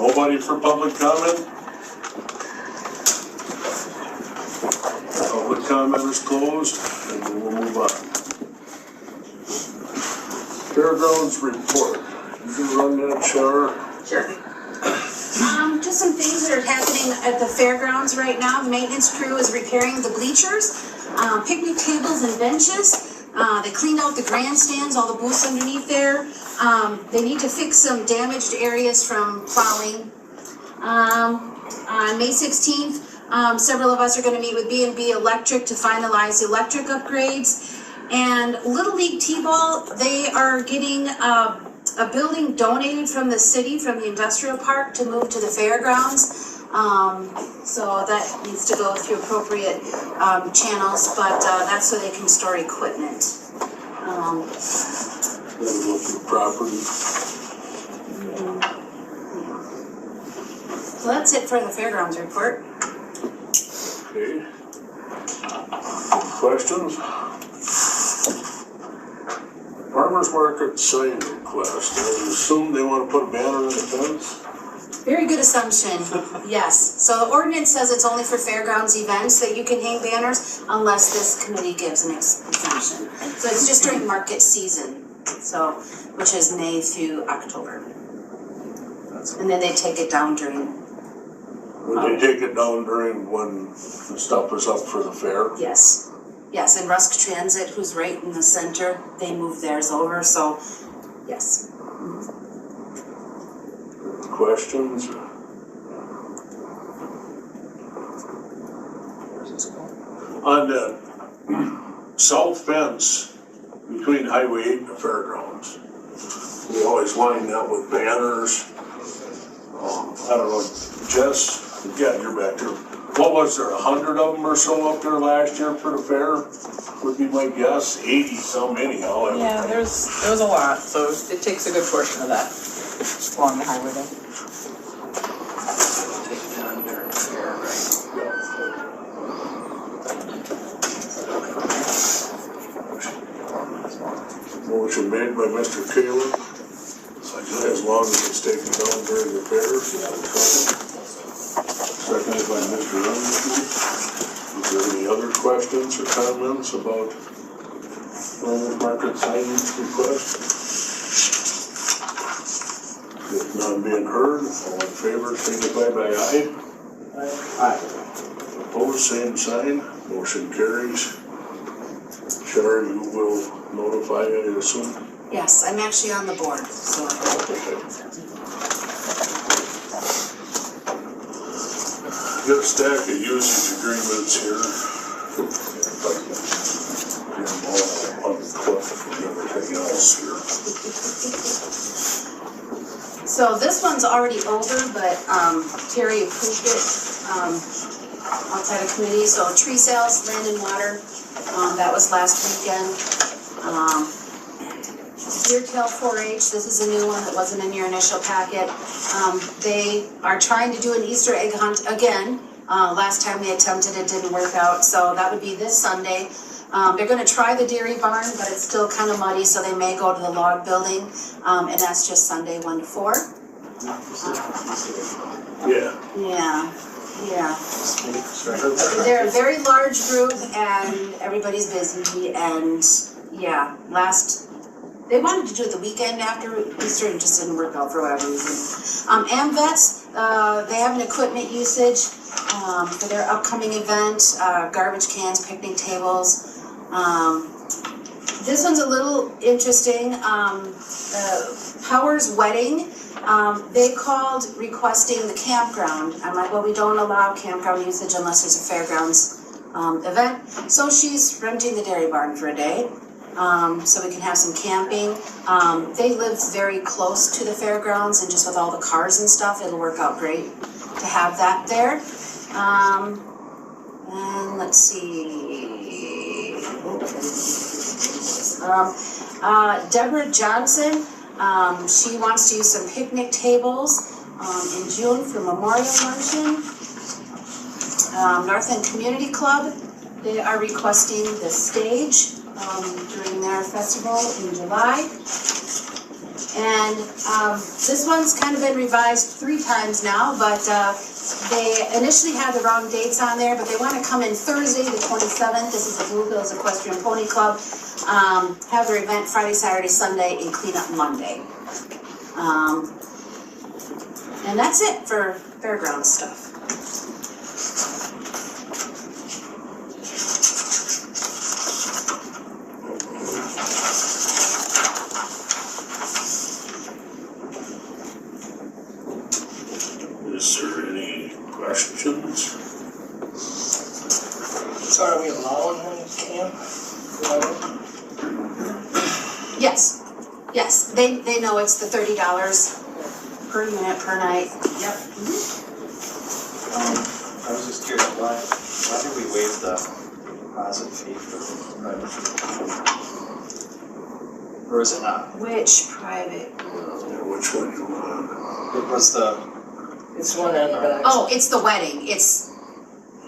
Nobody for public comment? Public comment is closed, and we'll move on. Fairgrounds Report. You can run that, Char. Sure. Just some things that are happening at the fairgrounds right now. The maintenance crew is repairing the bleachers, picnic tables and benches. They cleaned out the grandstands, all the booths underneath there. They need to fix some damaged areas from plowing. On May 16th, several of us are going to meet with B&B Electric to finalize the electric upgrades. And Little League T-Ball, they are getting a building donated from the city, from the industrial park, to move to the fairgrounds. So that needs to go through appropriate channels, but that's so they can store equipment. Property. So that's it for the Fairgrounds Report. Okay. Questions? Farmers Market sign request. I assume they want to put a banner on the fence? Very good assumption, yes. So the ordinance says it's only for fairgrounds events that you can hang banners unless this committee gives an exemption. So it's just during market season, so which is May through October. And then they take it down during. Would they take it down during when the stuff is up for the fair? Yes. Yes, and Rusk Transit, who's right in the center, they move theirs over, so yes. Questions? On the south fence between Highway 8 and the fairgrounds, we always line that with banners. I don't know, Jess, yeah, you're back there. What was there, 100 of them or so up there last year for the fair? Would be my guess, 80 some anyhow. Yeah, there was a lot, so it takes a good portion of that along the highway there. Motion made by Mr. Kalepp. As long as it's taken down during the fair. Seconded by Mr. Runyon. Is there any other questions or comments about farmers market signage request? If none being heard, all in favor, signify by aye. Aye. Opposed, same sign. Motion carries. Char, you will notify, I assume? Yes, I'm actually on the board, so. Got a stack of usage agreements here. Get them all unclipped from everything else here. So this one's already over, but Terry approved it outside of committee. So tree sales, land and water, that was last weekend. Deertail 4-H, this is a new one that wasn't in your initial packet. They are trying to do an Easter egg hunt again. Last time they attempted it didn't work out, so that would be this Sunday. They're going to try the dairy barn, but it's still kind of muddy, so they may go to the log building, and that's just Sunday 1 to 4. Yeah. They're a very large group, and everybody's busy, and yeah, they wanted to do it the weekend after Easter, and it just didn't work out for whatever reason. AmVets, they have an equipment usage for their upcoming event, garbage cans, picnic tables. This one's a little interesting. Powers Wedding, they called requesting the campground. I'm like, well, we don't allow campground usage unless there's a fairgrounds event. So she's renting the dairy barn for a day. So we can have some camping. They live very close to the fairgrounds, and just with all the cars and stuff, it'll work out great to have that there. And let's see. Deborah Johnson, she wants to use some picnic tables in June for Memorial Luncheon. Northland Community Club, they are requesting the stage during their festival in July. And this one's kind of been revised 3 times now, but they initially had the wrong dates on there, but they want to come in Thursday, the 27th. This is the Blue Hills Equestrian Pony Club. Have their event Friday, Saturday, Sunday, and clean up Monday. And that's it for fairground stuff. Is there any questions? So are we allowing them to camp? Yes, yes, they know it's the $30 per unit per night. Yep. I was just curious, why did we waive the deposit fee for private? Or is it not? Which private? Yeah, which one you want? It was the, It's one on the back. Oh, it's the wedding. It's,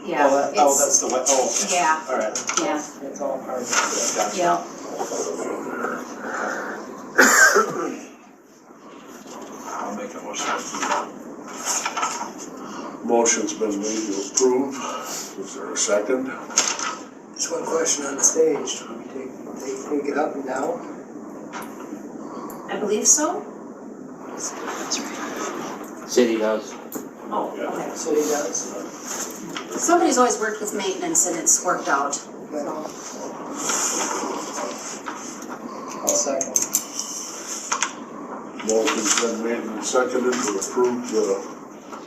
yeah. that's the, oh, Yeah, alright, yeah, It's all part of it. gotcha. yeah. I'll make a motion. Motion's been made to approve. Is there a second? Just one question on the stage. Do we take it up and down? I believe so. City does. Oh, okay. City does. Somebody's always worked with maintenance and it's worked out. I'll second. Motion's been made and seconded to approve the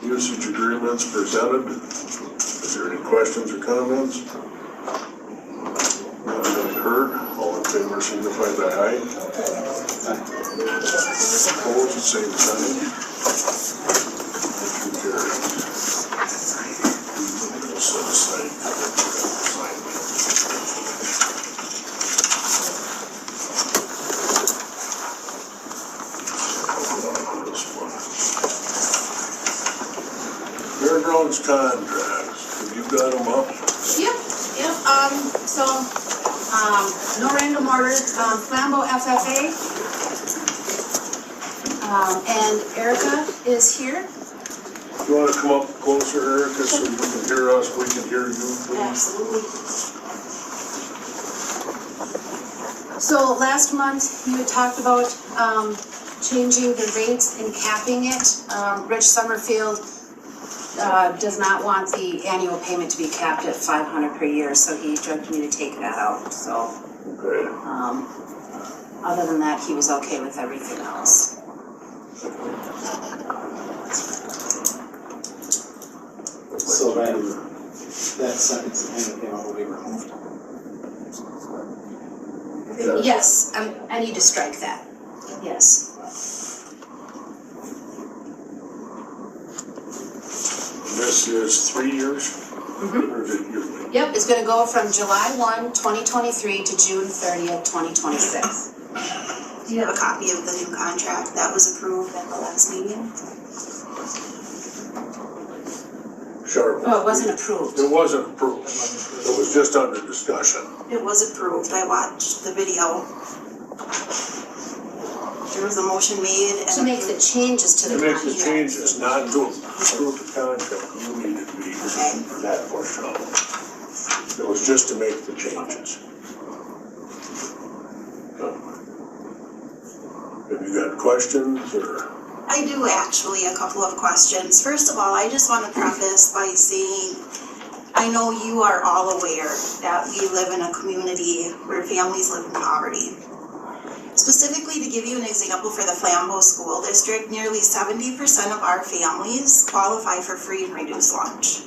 usage agreements presented. Is there any questions or comments? None been heard. All in favor signify by aye. Opposed, same sign. Motion carried. Set aside. Fairgrounds contracts, have you got them up? Yep, yep, no random order, Flambeau FFA. And Erica is here. You wanna come up closer, Erica, so you can hear us, we can hear you, please? Absolutely. So last month, you had talked about, changing the rates and capping it. Rich Summerfield, does not want the annual payment to be capped at $500 per year, so he directed me to take that out, so. Okay. Other than that, he was okay with everything else. So that sentence, and it will be removed. Yes, I need to strike that, yes. This is 3 years? Mhm. Or is it yearly? Yep, it's gonna go from July 1, 2023 to June 30th, 2026. Do you have a copy of the new contract that was approved at the last meeting? Sure. Oh, it wasn't approved. It wasn't approved. It was just under discussion. It was approved, I watched the video. There was a motion made and. To make the changes to To the make the contract. changes, not to approve the contract, you needed to be Okay. for that portion of it. It was just to make the changes. Have you got questions, or? I do actually, a couple of questions. First of all, I just want to preface by saying, I know you are all aware that we live in a community where families live in poverty. Specifically, to give you an example, for the Flambeau School District, nearly 70% of our families qualify for free and reduced lunch,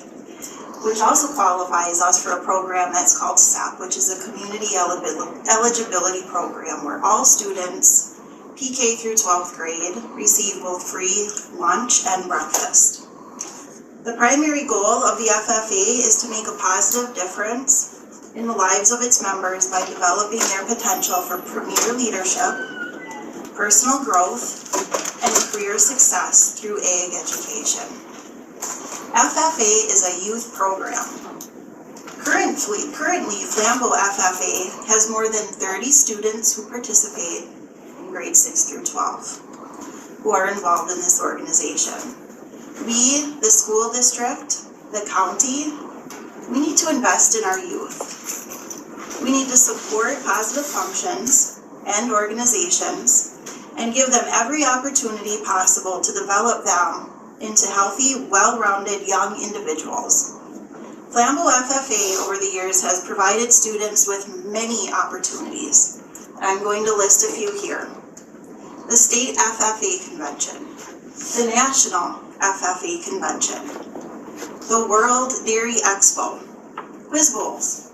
which also qualifies us for a program that's called SAP, which is a community eligibility program where all students, PK through 12th grade, receive both free lunch and breakfast. The primary goal of the FFA is to make a positive difference in the lives of its members by developing their potential for premier leadership, personal growth, and career success through ag education. FFA is a youth program. Currently, Flambeau FFA has more than 30 students who participate in grades 6 through 12. who are involved in this organization. We, the school district, the county, we need to invest in our youth. We need to support positive functions and organizations and give them every opportunity possible to develop them into healthy, well-rounded young individuals. Flambeau FFA over the years has provided students with many opportunities. I'm going to list a few here. The State FFA Convention, the National FFA Convention, the World Dairy Expo, Quiz Bowls,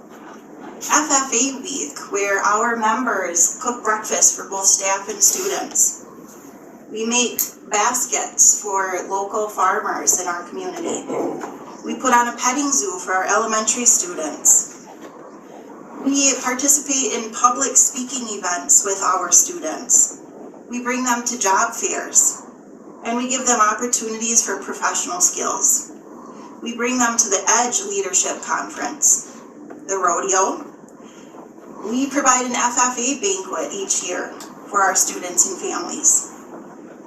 FFA Week, where our members cook breakfast for both staff and students. We make baskets for local farmers in our community. We put on a petting zoo for our elementary students. We participate in public speaking events with our students. We bring them to job fairs, and we give them opportunities for professional skills. We bring them to the EDGE Leadership Conference, the rodeo. We provide an FFA banquet each year for our students and families.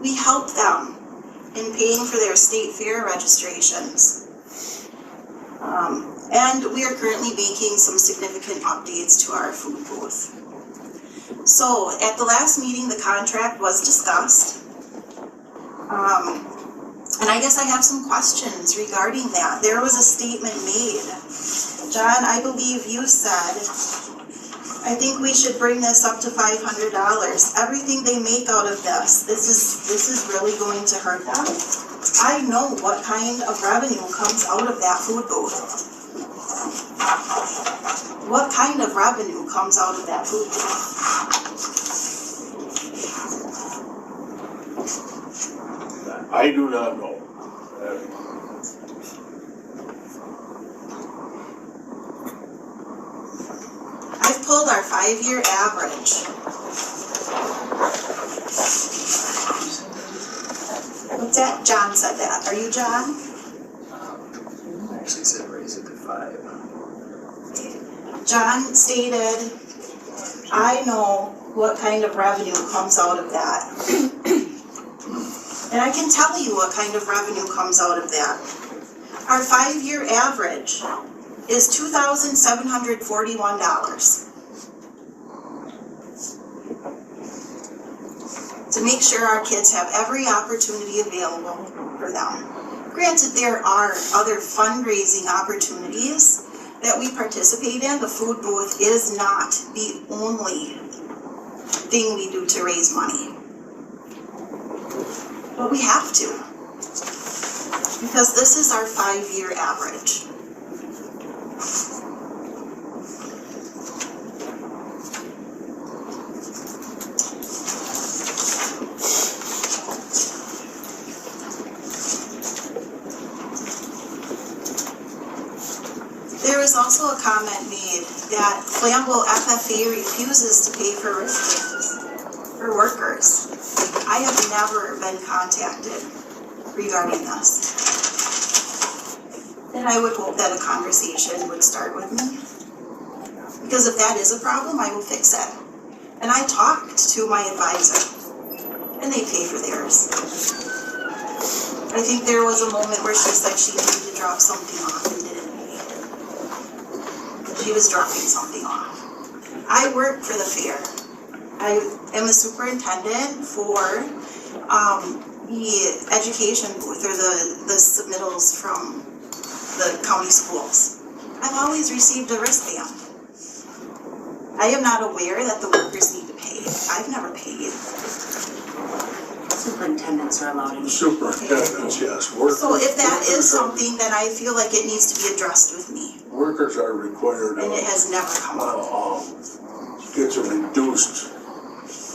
We help them in paying for their state fair registrations. And we are currently making some significant updates to our food booth. So at the last meeting, the contract was discussed. And I guess I have some questions regarding that. There was a statement made. John, I believe you said, I think we should bring this up to $500. Everything they make out of this is really going to hurt them. I know what kind of revenue comes out of that food booth. What kind of revenue comes out of that food booth? I do not know. I've pulled our 5-year average. What's that? John said that. Are you John? I actually said raise it to 5. John stated, I know what kind of revenue comes out of that. And I can tell you what kind of revenue comes out of that. Our 5-year average is $2,741. To make sure our kids have every opportunity available for them. Granted, there are other fundraising opportunities that we participate in. The food booth is not the only thing we do to raise money. But we have to, because this is our 5-year average. There was also a comment made that Flambeau FFA refuses to pay for risk payments for workers. I have never been contacted regarding this. And I would hope that a conversation would start with me. Because if that is a problem, I will fix it. And I talked to my advisor, and they pay for theirs. I think there was a moment where she said she needed to drop something off and didn't pay. She was dropping something off. I work for the fair. I am a superintendent for the education booth, or the submittals from the county schools. I've always received a wristband. I am not aware that the workers need to pay. I've never paid. Superintendents are allowed in. Superintendents, yes. Workers, So if that is something, then I feel like it needs to be addressed with me. Workers are required And it has never come up. it's a reduced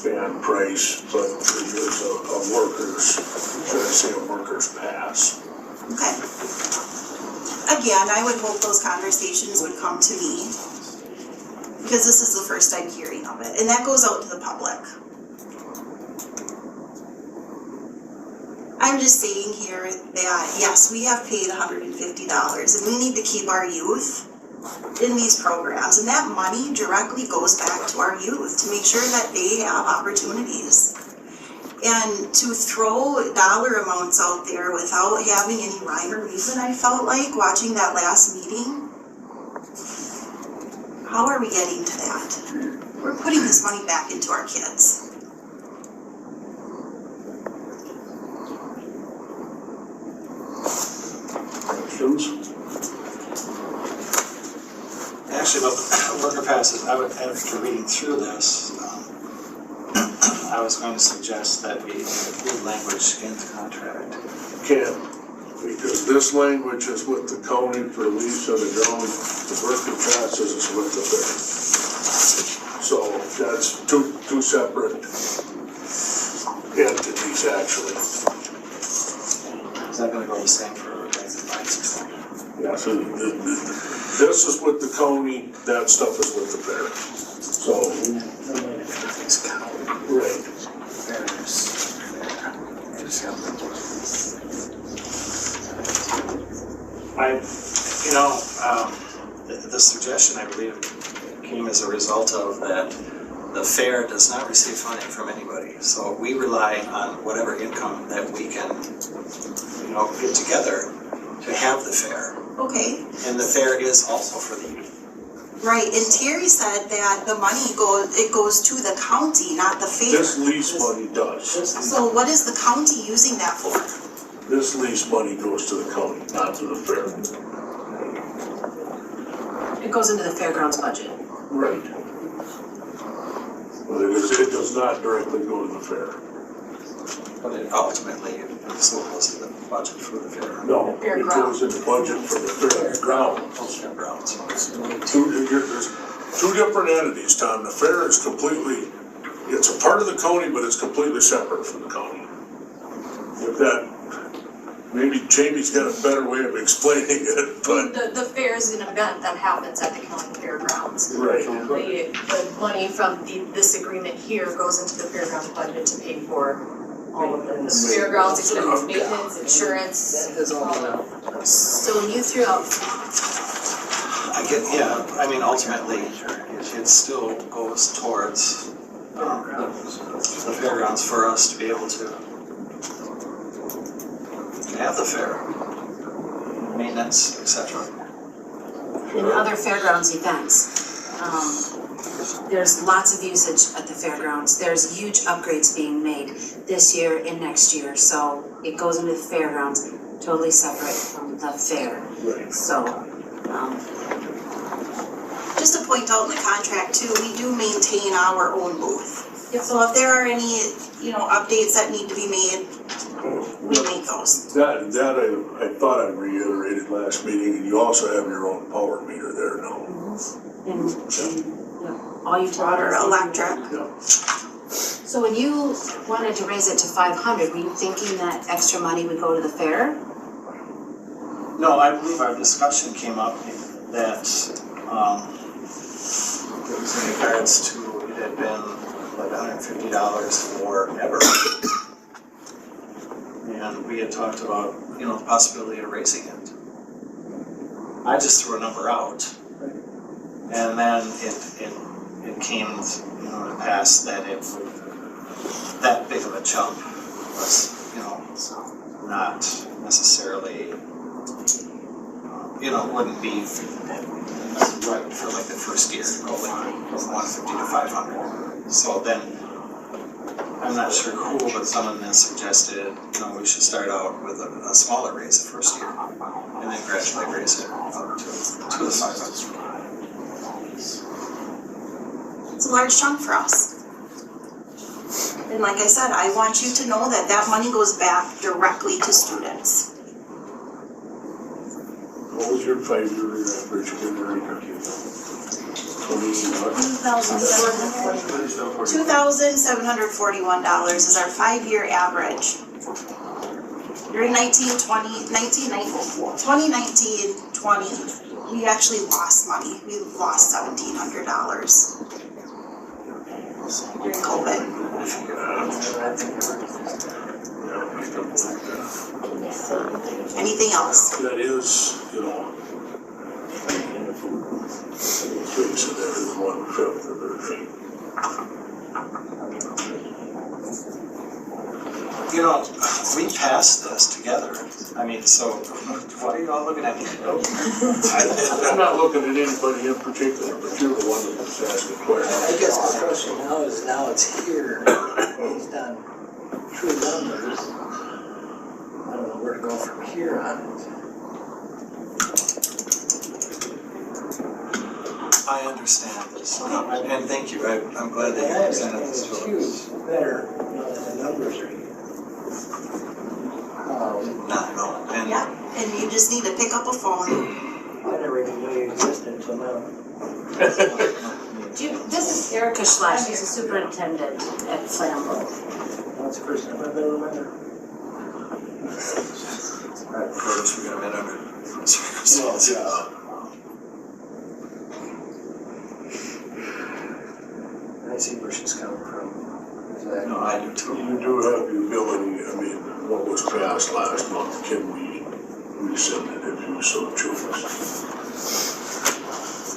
band price, but there's a workers, should I say a workers pass. Okay. Again, I would hope those conversations would come to me, because this is the first I'm hearing of it, and that goes out to the public. I'm just saying here that, yes, we have paid $150, and we need to keep our youth in these programs, and that money directly goes back to our youth to make sure that they have opportunities. And to throw dollar amounts out there without having any rhyme or reason, I felt like, watching that last meeting. How are we getting to that? We're putting this money back into our kids. Questions? Actually, about the worker passes, after reading through this, I was going to suggest that we include language in the contract. Can't, because this language is with the county for lease of the ground, the worker passes is with the fair. So that's two separate entities, actually. Is that gonna go the same for license? Yeah, so this is with the county, that stuff is with the fair. So, right. The suggestion, I believe, came as a result of that the fair does not receive funding from anybody. So we rely on whatever income that we can, get together to have the fair. Okay, And the fair is also for the youth. right, and Terry said that the money goes to the county, not the fair. This lease money does. So what is the county using that for? This lease money goes to the county, not to the fair. It goes into the fairgrounds budget. Right. But it does not directly go to the fair. But it ultimately, still goes in the budget for the fair. No, it goes in the budget for the fairground. Fairgrounds. There's two different entities, Tom. The fair is completely, it's a part of the county, but it's completely separate from the county. If that, maybe Jamie's got a better way of explaining it, but. The fair is an event that happens at the county fairgrounds. Right. The money from this agreement here goes into the fairgrounds budget to pay for all of the fairgrounds expenses, maintenance, insurance. So when you threw out, Ultimately, it still goes towards the fairgrounds for us to be able to have the fair, maintenance, etc. in other fairgrounds events, there's lots of usage at the fairgrounds. There's huge upgrades being made this year and next year, so it goes into the fairgrounds, totally separate from the fair. Right. So, Just to point out in the contract too, we do maintain our own booth. So if there are any, updates that need to be made, we make those. That I thought I reiterated last meeting, and you also have your own power meter there now. and all you Water, electric. Yeah. So when you wanted to raise it to 500, were you thinking that extra money would go to the fair? No, I believe our discussion came up that, it was in regards to, it had been like $150 forever. And we had talked about, the possibility of raising it. I just threw a number out. And then it came, to pass that it would, that big of a jump was, not necessarily, wouldn't be right for like the first year to go from 150 to 500. So then, I'm not sure who, but someone then suggested, we should start out with a smaller raise the first year, and then gradually raise it up to the 500. It's a large chunk for us. And like I said, I want you to know that that money goes back directly to students. What was your 5-year average again, Erica? $2,741 is our 5-year average. During 2019-20, we actually lost money. We lost $1,700 during COVID. Anything else? That is, increase in there is 1/5 of their fee. you know, we passed this together. I mean, so why are you all looking at me? I'm not looking at anybody in particular, but you're the one that was asking I questions. guess my question now is, now it's here, based on true numbers. I don't know where to go from here on it. I understand this, and thank you, I'm glad that you presented this to us. Huge, better, now that the numbers are here. Not no, and Yeah, and you just need to pick up a phone. I never even knew you existed until now. This is Erica Schley, she's a superintendent at Flambeau. That's the first time I've ever met her. of course, we're gonna met under circumstances. I see where she's coming from. Exactly. No, I do too. You do have the ability, I mean, what was passed last month can be rescinded if you so choose.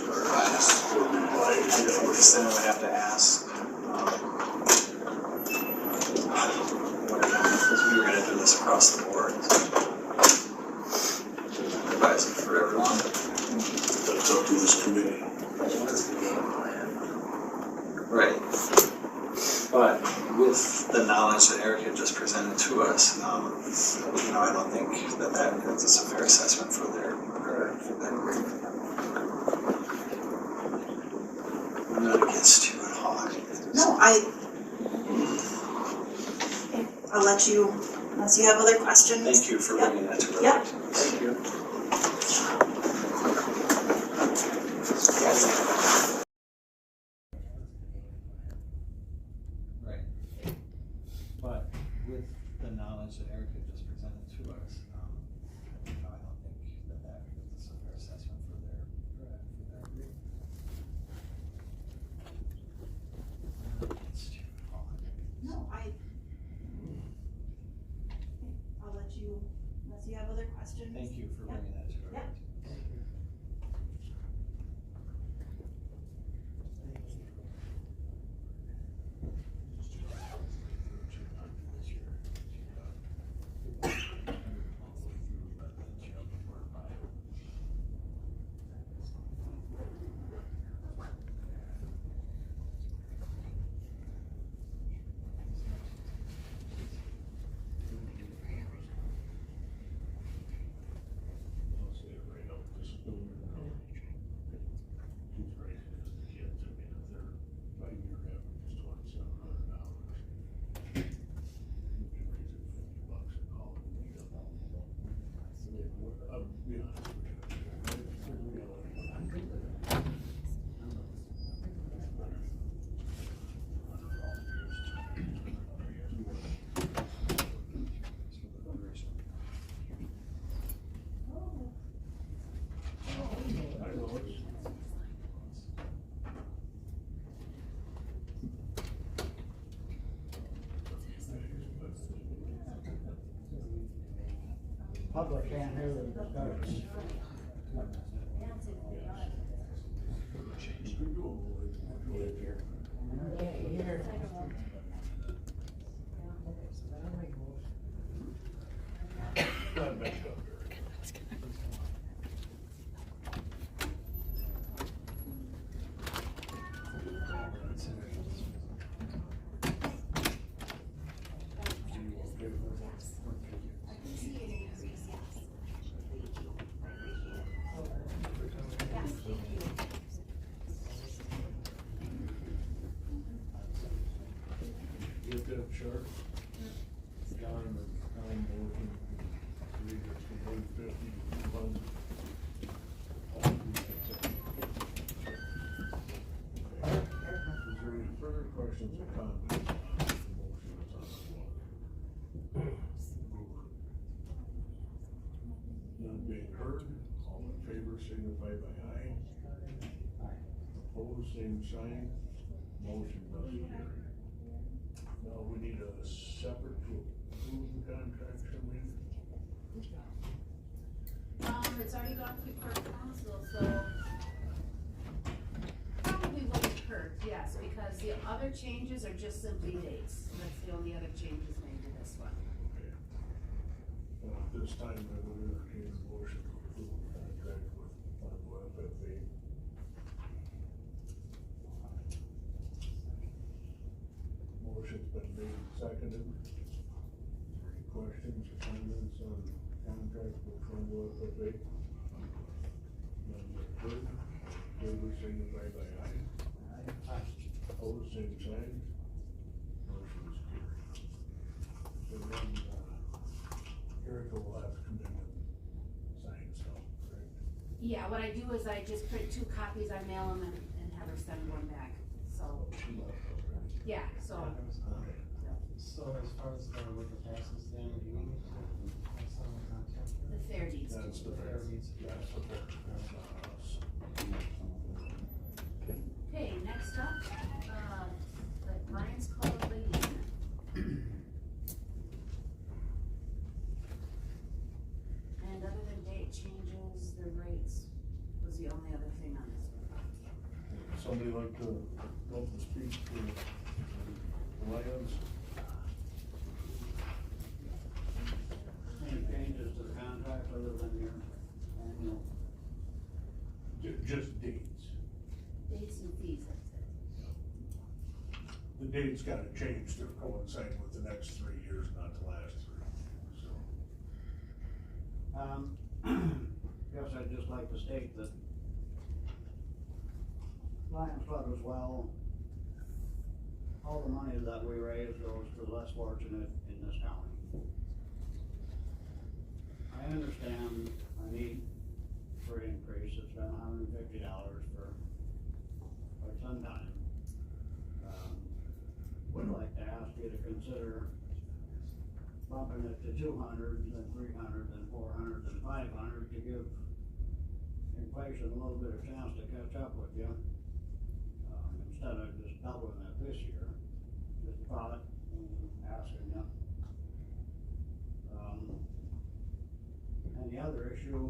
Or asked, or revised, yeah. Then I would have to ask, because we were gonna do this across the board. Revise it for everyone. That's up to this committee. What's the game plan? Right. But with the knowledge that Erica just presented to us, you know, I don't think that is a fair assessment for their group. I'm not against you at all. No, I'll let you, unless you have other questions. Thank you for bringing that to our Yep. attention. Thank you. Right. But with the knowledge that Erica just presented to us, you know, I don't think that is a fair assessment for their group. I'm not against you at all. No, I'll let you, unless you have other questions. Thank you for bringing that to our Yep. attention. Public can't hear the discussion. Get that chart? John and I'm working, read it from 150 to 100. Is there any further questions or comments on the motion that's on the floor? None being heard, all in favor signify by aye. Opposed, same sign, motion doesn't carry. Now we need a separate to approve the contract, Charmaine. It's already gone through court council, so probably wouldn't hurt, yes, because the other changes are just simply dates. That's the only other changes made to this one. this time I would entertain a motion to approve the contract with Flambeau FFA. Motion's been made and seconded. Any questions or comments on the contract with Flambeau FFA? None heard. Favor signify by aye. Opposed, same sign. Motion is carried. So then, Erica will have to come in and sign stuff, correct? Yeah, what I do is I just print 2 copies, I mail them and have her send one back, so, She left already. yeah, so. Okay. So as far as with the passes, then do you need to sign a contract? The fair deeds. That's the fair. That's the fair. That's not us. Okay, next up, the Lions Club Lady. And other than date changes, the rates was the only other thing on this one. Somebody like to go up and speak to the Lions? Any changes to the contract other than your annual? Just dates. Dates and fees, that's it. The date's gotta change to coincide with the next 3 years, not the last 3, so. Guess I'd just like to state that Lions Club as well, all the money that we raise goes to the less fortunate in this county. I understand I need for increase, it's been $150 for quite some time. Would like to ask you to consider bumping it to 200, then 300, then 400, then 500 to give inflation a little bit of chance to catch up with you. Instead of just doubling it this year, just thought and asking you. And the other issue,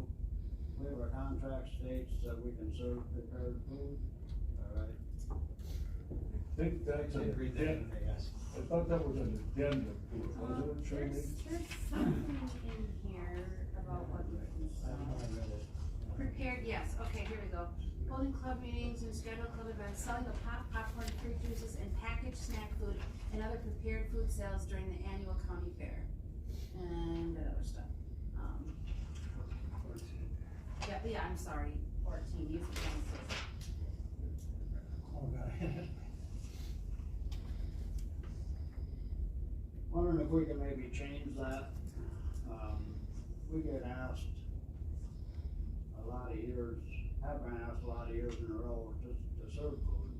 we have our contract states that we can serve prepared food, all right? I think that's an addendum. I thought that was an addendum to it, wasn't it, Charmaine? There's something in here about what we can sell. Prepared, yes, okay, here we go. Holding club meetings and scheduled club events, selling of pop, popcorn, fruit juices, and packaged snack food and other prepared food sales during the annual county fair. And other stuff. Yeah, I'm sorry, 14, use of premises. Oh, God. Wondering if we can maybe change that. We get asked a lot of years, have been asked a lot of years in a row just to serve food.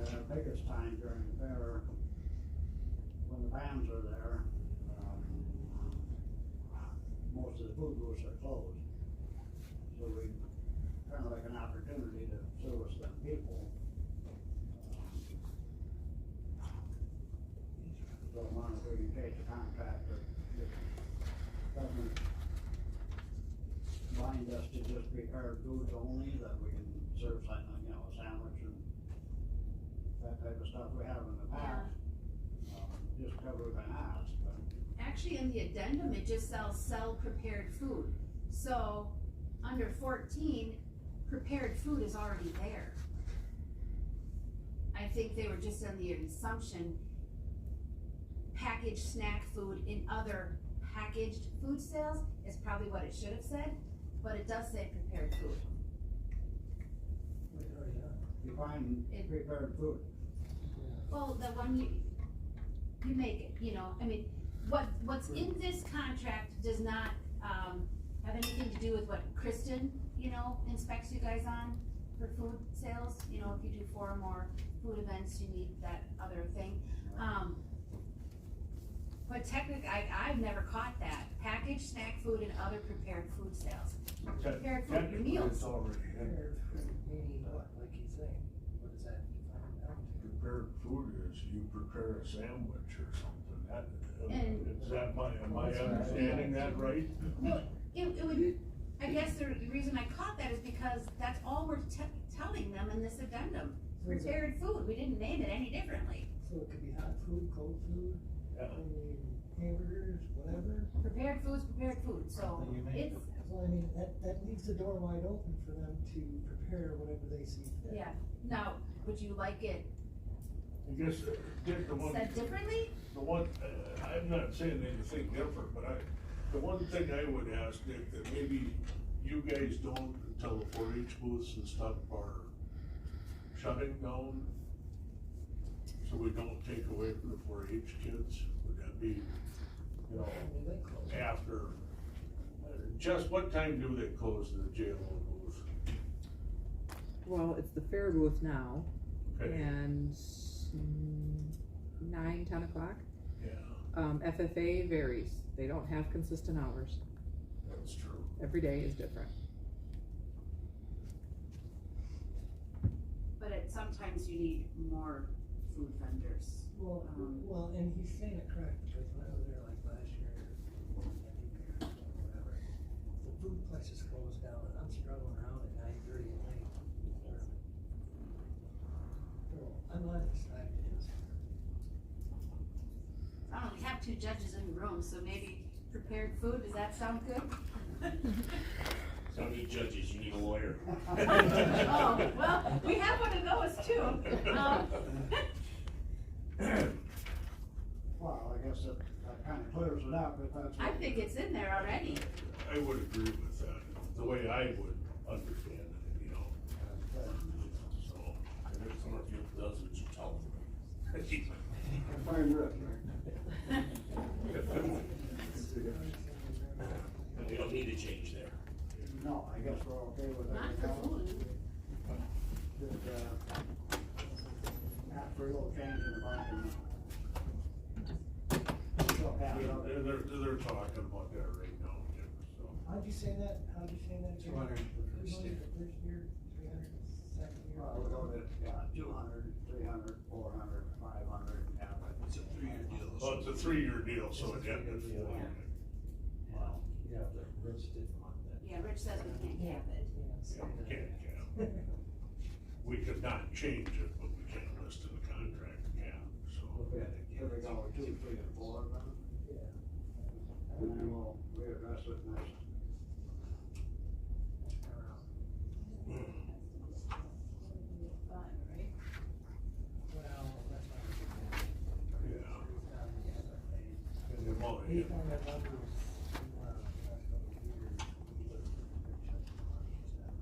At our biggest time during the fair, when the bands are there, most of the food booths are closed. So we kind of like an opportunity to service them people. So I wonder if we can take the contract or if doesn't bind us to just prepared foods only, that we can serve something, you know, a sandwich and that type of stuff we have in the past. Just cover we've been asked, but. Actually, in the addendum, it just sell prepared food. So, under 14, prepared food is already there. I think they were just on the assumption, packaged snack food in other packaged food sales is probably what it should have said, but it does say prepared food. Define prepared food. Well, the one you make it, you know, I mean, what's in this contract does not, have anything to do with what Kristen, you know, inspects you guys on for food sales. You know, if you do 4 or more food events, you need that other thing. But technically, I've never caught that. Packaged snack food and other prepared food sales. Prepared food, your Technically, meals. it's already in there. Meaning what, like he's saying, what does that define down to? Prepared food is you prepare a sandwich or something, that, And- is that am I understanding that right? Well, it would, I guess the reason I caught that is because that's all we're telling them in this addendum. Prepared food, we didn't name it any differently. So it could be hot food, cold food, Yeah. I mean, hamburgers, whatever. Prepared food, so You may- it's, Well, I mean, that leaves the door wide open for them to prepare whatever they see fit. yeah. Now, would you like it I guess, Dick, the one. said differently? The one, I'm not saying anything different, but the one thing I would ask, Dick, that maybe you guys don't until the 4-H booths and stuff are shutting down, so we don't take away from the 4-H kids, would that be, you know, I mean, they close. after, just what time do they close the jail booth? Well, it's the fair booth now, Okay, and 9, 10 o'clock. yeah, FFA varies, they don't have consistent hours, that's true. every day is different. But sometimes you need more food vendors. Well, and he's saying it correct, because when I was there like last year, or whatever, the food places closed down, and I'm struggling around at 9:30 at night. Well, I'm not excited. I don't know, we have 2 judges in the room, so maybe prepared food, does that sound good? Don't need judges, you need a lawyer. Oh, well, we have one of those too. Well, I guess that kinda clears it up if that's. I think it's in there already. I would agree with that, the way I would understand it, you know, so. And if Northfield does what you tell them. Fine, Rick. And we don't need a change there. No, I guess we're okay with Not everything for else. food. Just, ask for a little change in the bottom. Still have it. They're talking about that right now, Jim, so. How'd you say that? How'd you say that? 200 for the first year. The first year, 300 the second year. We're going to, 200, 300, 400, 500, yeah. It's a 3-year deal. Well, it's a 3-year deal, so it ended Yeah. Well, yeah, the Rich didn't want that. Yeah, Rich says we can't cap it. Can't. We could not change it, but we can't list in the contract cap, so. Here we go, 2, 3, and 4 of them. Yeah. And then we'll readdress it next. Well, that's not a good thing. Yeah. Yeah. And then, well, He yeah, found that numbers, last couple of years, he looked at the shut the market stuff.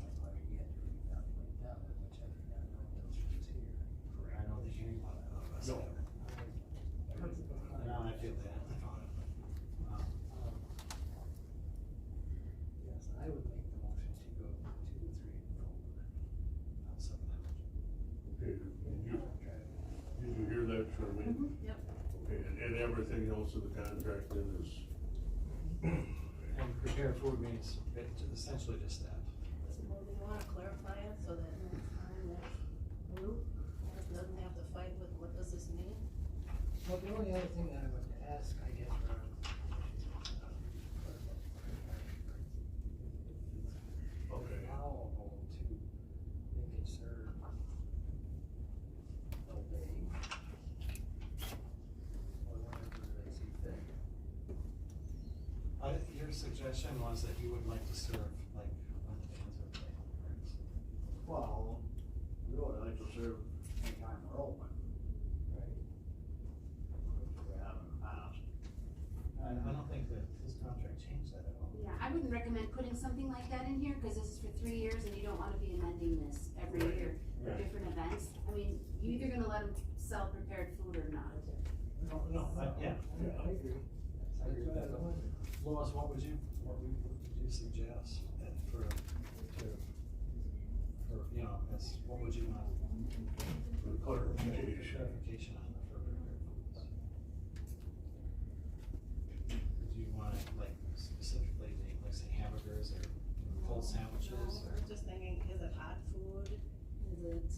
That's why he had to reevaluate that, which I did not know until she was here. I don't think you want that. no. No, I feel that. Yes, I would make the motion to go 2, 3, and 4. I'll second that. Okay, did you hear that, Charmaine? Yep. Okay, and everything else in the contract then is, And prepared food means it's essentially just that. Do you wanna clarify it so that next time that group doesn't have to fight with what does this mean? Well, the only other thing that I would ask, I guess, okay. allowable to, they can serve, obey, or whatever they see fit. Your suggestion was that you would like to serve like when the fans are playing, right? Well, we would like to serve anytime we're open. Right. Which we have in the past. I don't think that this contract changed that at all. Yeah, I wouldn't recommend putting something like that in here, cause this is for 3 years and you don't wanna be amending this every year for different events. I mean, you either gonna let them sell prepared food or not. No, yeah. I agree. I agree with that. Lois, what would you suggest that for, you know, what would you want? For clarification. Clarification on the for prepared foods. Do you want it like specifically, like say hamburgers or cold sandwiches or? I'm just thinking, is it hot food? Is it?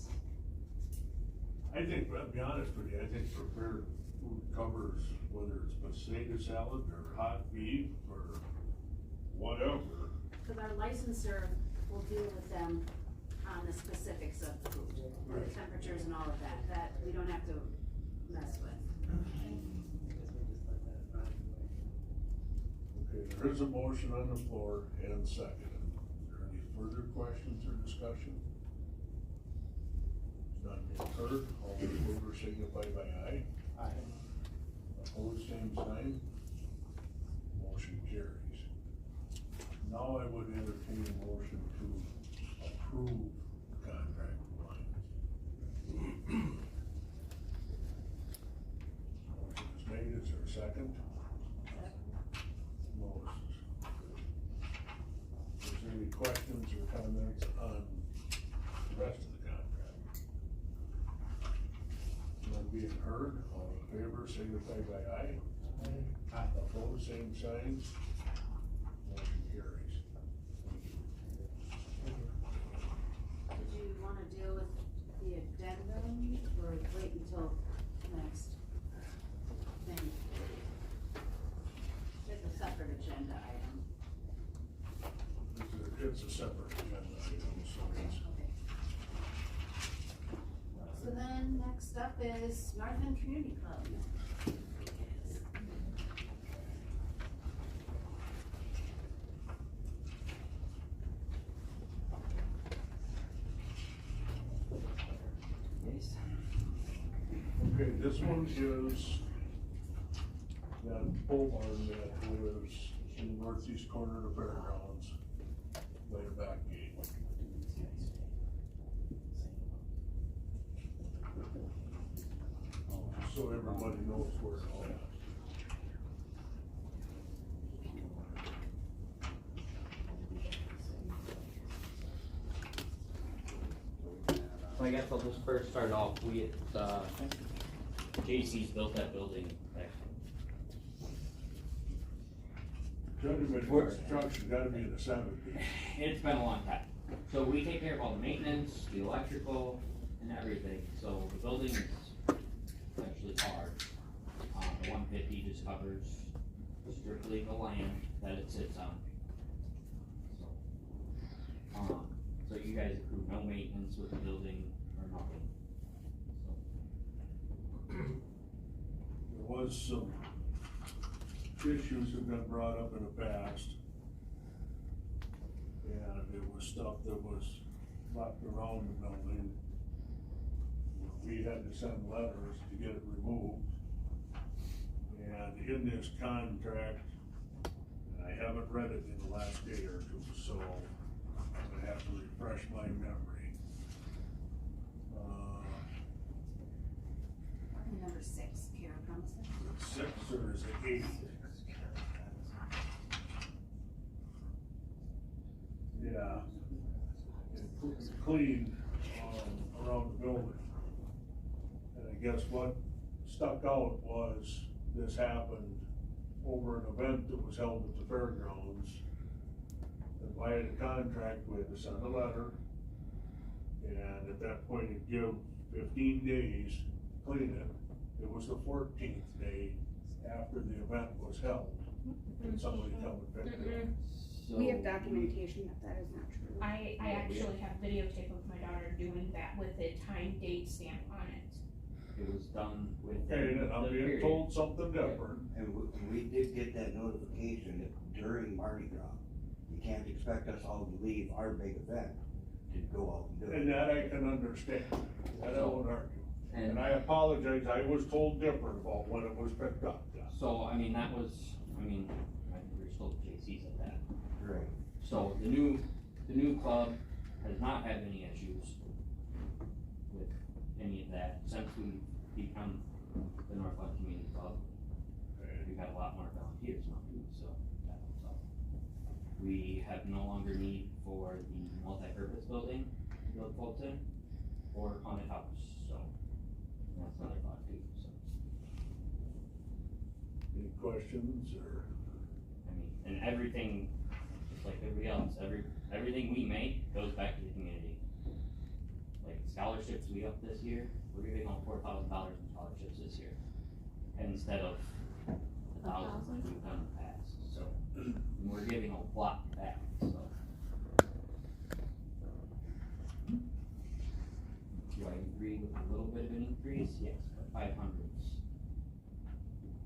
I think, I'll be honest with you, I think prepared food covers whether it's potato salad or hot beef or whatever. Cause our licenser will deal with them on the specifics of the food, the temperatures and all of that, that we don't have to mess with. Because we just let that there is a motion on the floor and seconded. Is there any further questions or discussion? None being heard, all in favor signify by aye. Aye. Opposed, same sign. Motion carries. Now I would entertain a motion to approve the contract lines. Motion is made, is there a second? Moses. Is there any questions or comments on the rest of the contract? None being heard, all in favor signify by aye. Aye. Opposed, same sign. Motion carries. Did you wanna deal with the addendum or wait until next thing? It's a separate agenda item. It's a separate agenda item, so it's. Okay. So then, next up is Northland Community Club. Okay, this one is that pole barn that lives in the northeast corner of the fairgrounds, by the back gate. Just so everybody knows where it's all at. So I guess I'll just first start off, JC's built that building back. Construction gotta be in the '70s. It's been a long time. So we take care of all the maintenance, the electrical, and everything. So the building is actually ours. The 150 just covers strictly the land that it sits on. So you guys approve no maintenance with the building or nothing. There was some issues that been brought up in the past. And it was stuff that was left around the building. We had to send letters to get it removed. And in this contract, and I haven't read it in the last day or two, so I'm gonna have to refresh my memory. Number 6, Kara promised it. 6 or is it 8? Yeah. It's clean, around the building. And I guess what stuck out was this happened over an event that was held at the fairgrounds. And by the contract, we had to send a letter. And at that point, it'd give 15 days to clean it. It was the 14th day after the event was held. And somebody come and pick it up. We have documentation that is not true. I actually have videotape of my daughter doing that with a time date stamp on it. It was done with. Okay, then I'm being told something different. And we did get that notification that during Mardi Gras, you can't expect us all to leave our big event to go out and do it. And that I can understand, that I won't argue. And I apologize, I was told different about when it was picked up. So, I mean, we're still JC's at that. Right. So the new club has not had any issues with any of that since we become the Northland Community Club. We've had a lot more volunteers now too, so that helps out. We have no longer need for the multi-purpose building to build Fulton or haunted house, so that's another thought too, so. Any questions or? I mean, and everything, just like everybody else, everything we make goes back to the community. Like scholarships we upped this year, we're giving out $4,000 in scholarships this year, instead of 1,000 like we've done in the past, so we're giving a lot back, so. Do I agree with a little bit of an increase? Yes, but 500's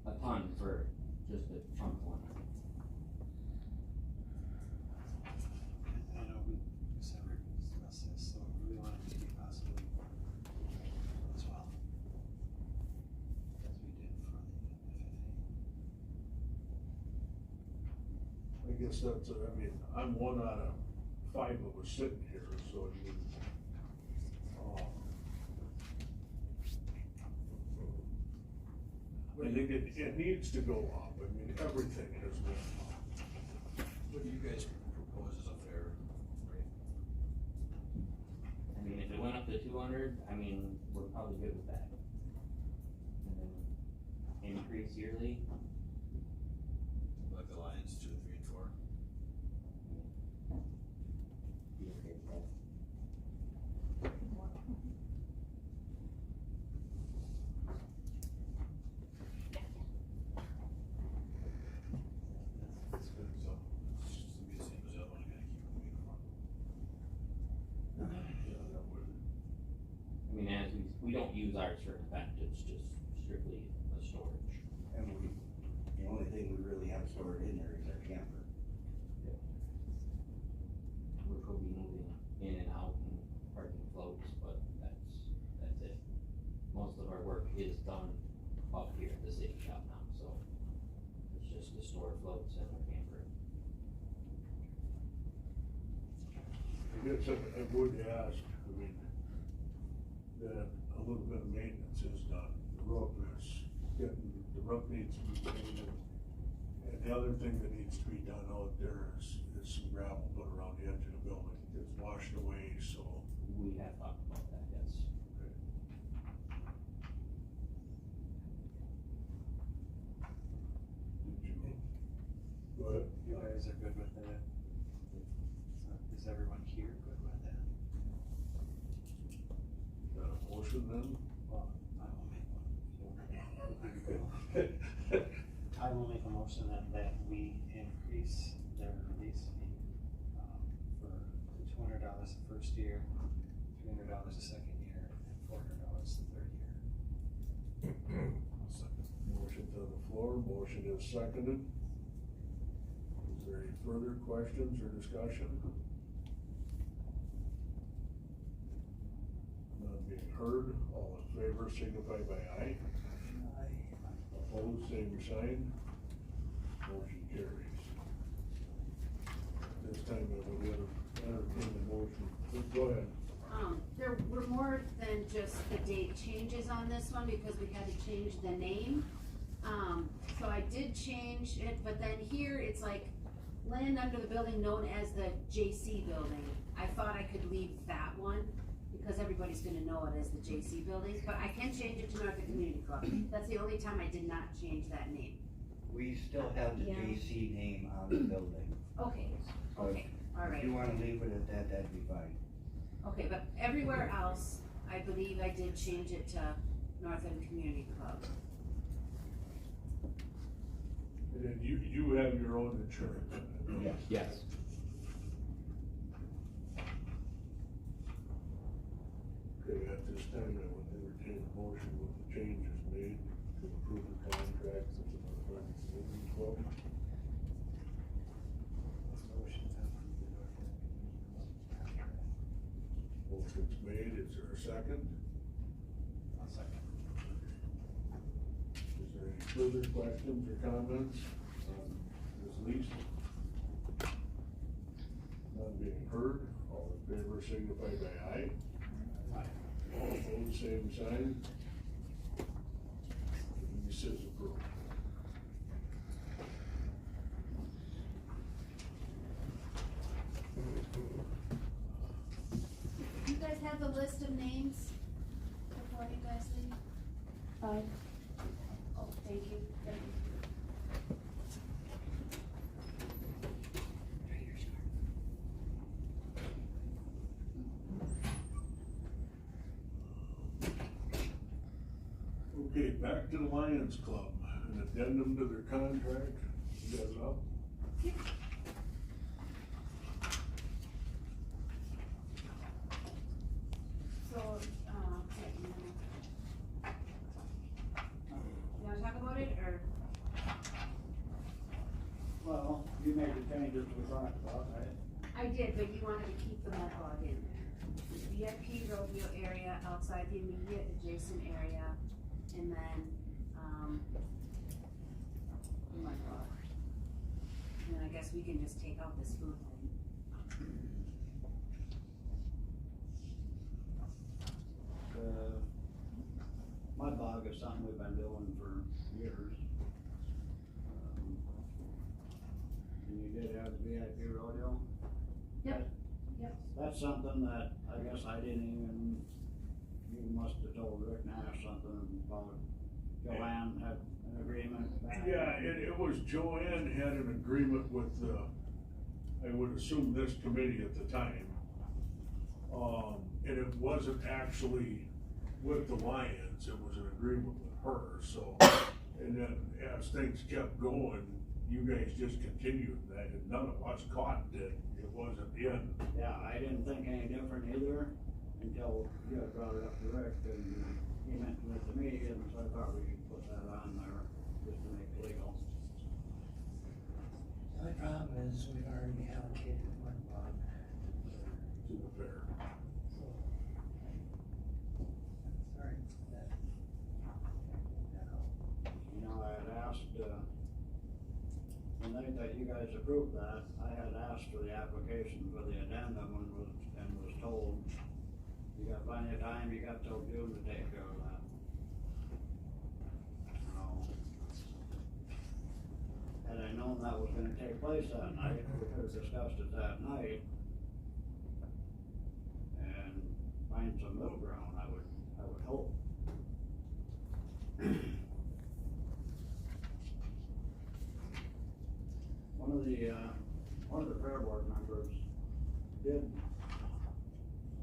a ton for just a chunk one. guess that's, I mean, I'm one out of 5 of us sitting here, so I mean, I think it needs to go up, I mean, everything has been up. What do you guys propose as a fair rate? I mean, if it went up to 200, I mean, we're probably good with that. And then increase yearly. Like the lines 2, 3, and 4? Be okay with that. That's good, so it's just to be the same as the other one, you gotta keep them uniform. Yeah, that would, I mean, as we don't use ours for event, it's just strictly a storage. And the only thing we really have stored in there is our camper. Which will be moving in and out and parking floats, but that's it. Most of our work is done up here at the city shop now, so it's just the store floats and our camper. I guess I would ask, I mean, that a little bit of maintenance is done, the roof needs to be painted. And the other thing that needs to be done out there is some gravel put around the edge of the building, it's washed away, so. We have talked about that, yes. Okay. Did you, go ahead. You guys are good with that? Is everyone here good with that? Got a motion then? Well, I will make one. I will make a motion that we increase their lease fee, for $200 the first year, $300 the second year, and $400 the third year. Motion's on the floor, motion is seconded. Is there any further questions or discussion? None being heard, all in favor signify by aye. Opposed, same sign. Motion carries. This time I will entertain the motion. Go ahead. There were more than just the date changes on this one because we had to change the name. So I did change it, but then here it's like land under the building known as the JC building. I thought I could leave that one because everybody's gonna know it as the JC building, but I can change it to Northland Community Club. That's the only time I did not change that name. We still have the Yeah. JC name on the building. Okay, okay, all If right. you wanna leave it at that, that'd be fine. Okay, but everywhere else, I believe I did change it to Northland Community Club. And then you have your own insurance. Yes. Okay, at this time, I would entertain a motion with the changes made to approve the contract with the Northland Community Club. Motion to approve the Northland Community Club contract. Motion's made, is there a second? I'll second. Is there any further questions or comments on this lease? None being heard, all in favor signify by aye. All opposed, same sign. The lease is approved. You guys have the list of names before you guys leave? Oh, thank you, thank you. Okay, back to the Lions Club, an addendum to their contract, you guys up? So, you wanna talk about it, or? Well, you made the changes we talked about, right? I did, but you wanted to keep the mud log in there. VIP rodeo area outside the immediate adjacent area, and then, the mud log. And then I guess we can just take out this food thing. Mud bog is something we've been doing for years. And you did have the VIP rodeo? Yep, yep. That's something that I guess I didn't even, you must have told Rick Nash something about Joanne had an agreement back. Yeah, it was Joanne had an agreement with, I would assume this committee at the time. And it wasn't actually with the Lions, it was an agreement with her, so. And then as things kept going, you guys just continued that, and none of us caught it, it wasn't in. Yeah, I didn't think any different either until you had brought it up to Rick and he mentioned it to me, and so I thought we should put that on there just to make it legal. The only problem is we've already allocated one bond To the fair. so. Sorry for that. You know, I had asked, the night that you guys approved that, I had asked for the application for the addendum and was told, you got plenty of time, you got till June to take care of that. So, had I known that was gonna take place that night, we could have discussed it that night and find some middle ground, I would hope. One of the fair board members did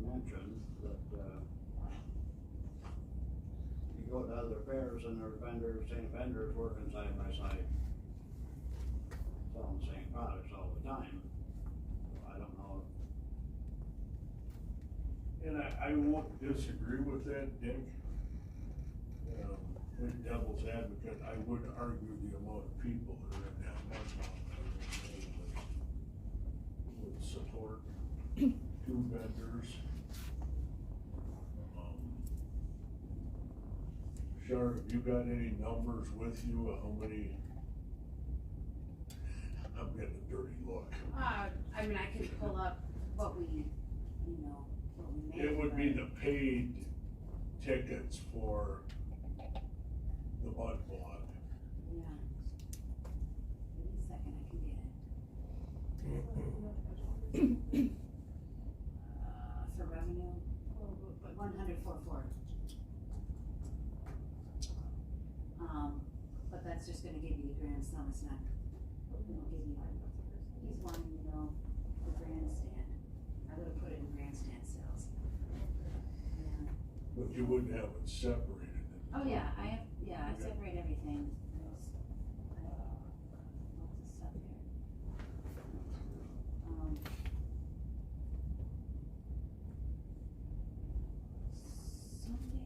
mention that, you go to other fairs and there are vendors, same vendors working side by side, selling the same products all the time. So I don't know. And I won't disagree with that, Dick. With devil's advocate, I would argue the amount of people that are in that one would support two vendors. Char, have you got any numbers with you of how many? I'm getting a dirty look. I mean, I could pull up what we, what we made. It would be the paid tickets for the Mud Bog. Yeah. Give me a second, I can get it. For revenue, but 104.4. But that's just gonna give you the grand sum, it's not, it'll give you, he's wanting to know the grandstand. I would've put it in grandstand sales. Yeah. But you wouldn't have it separated. Oh, yeah, I separate everything. Lots of stuff here.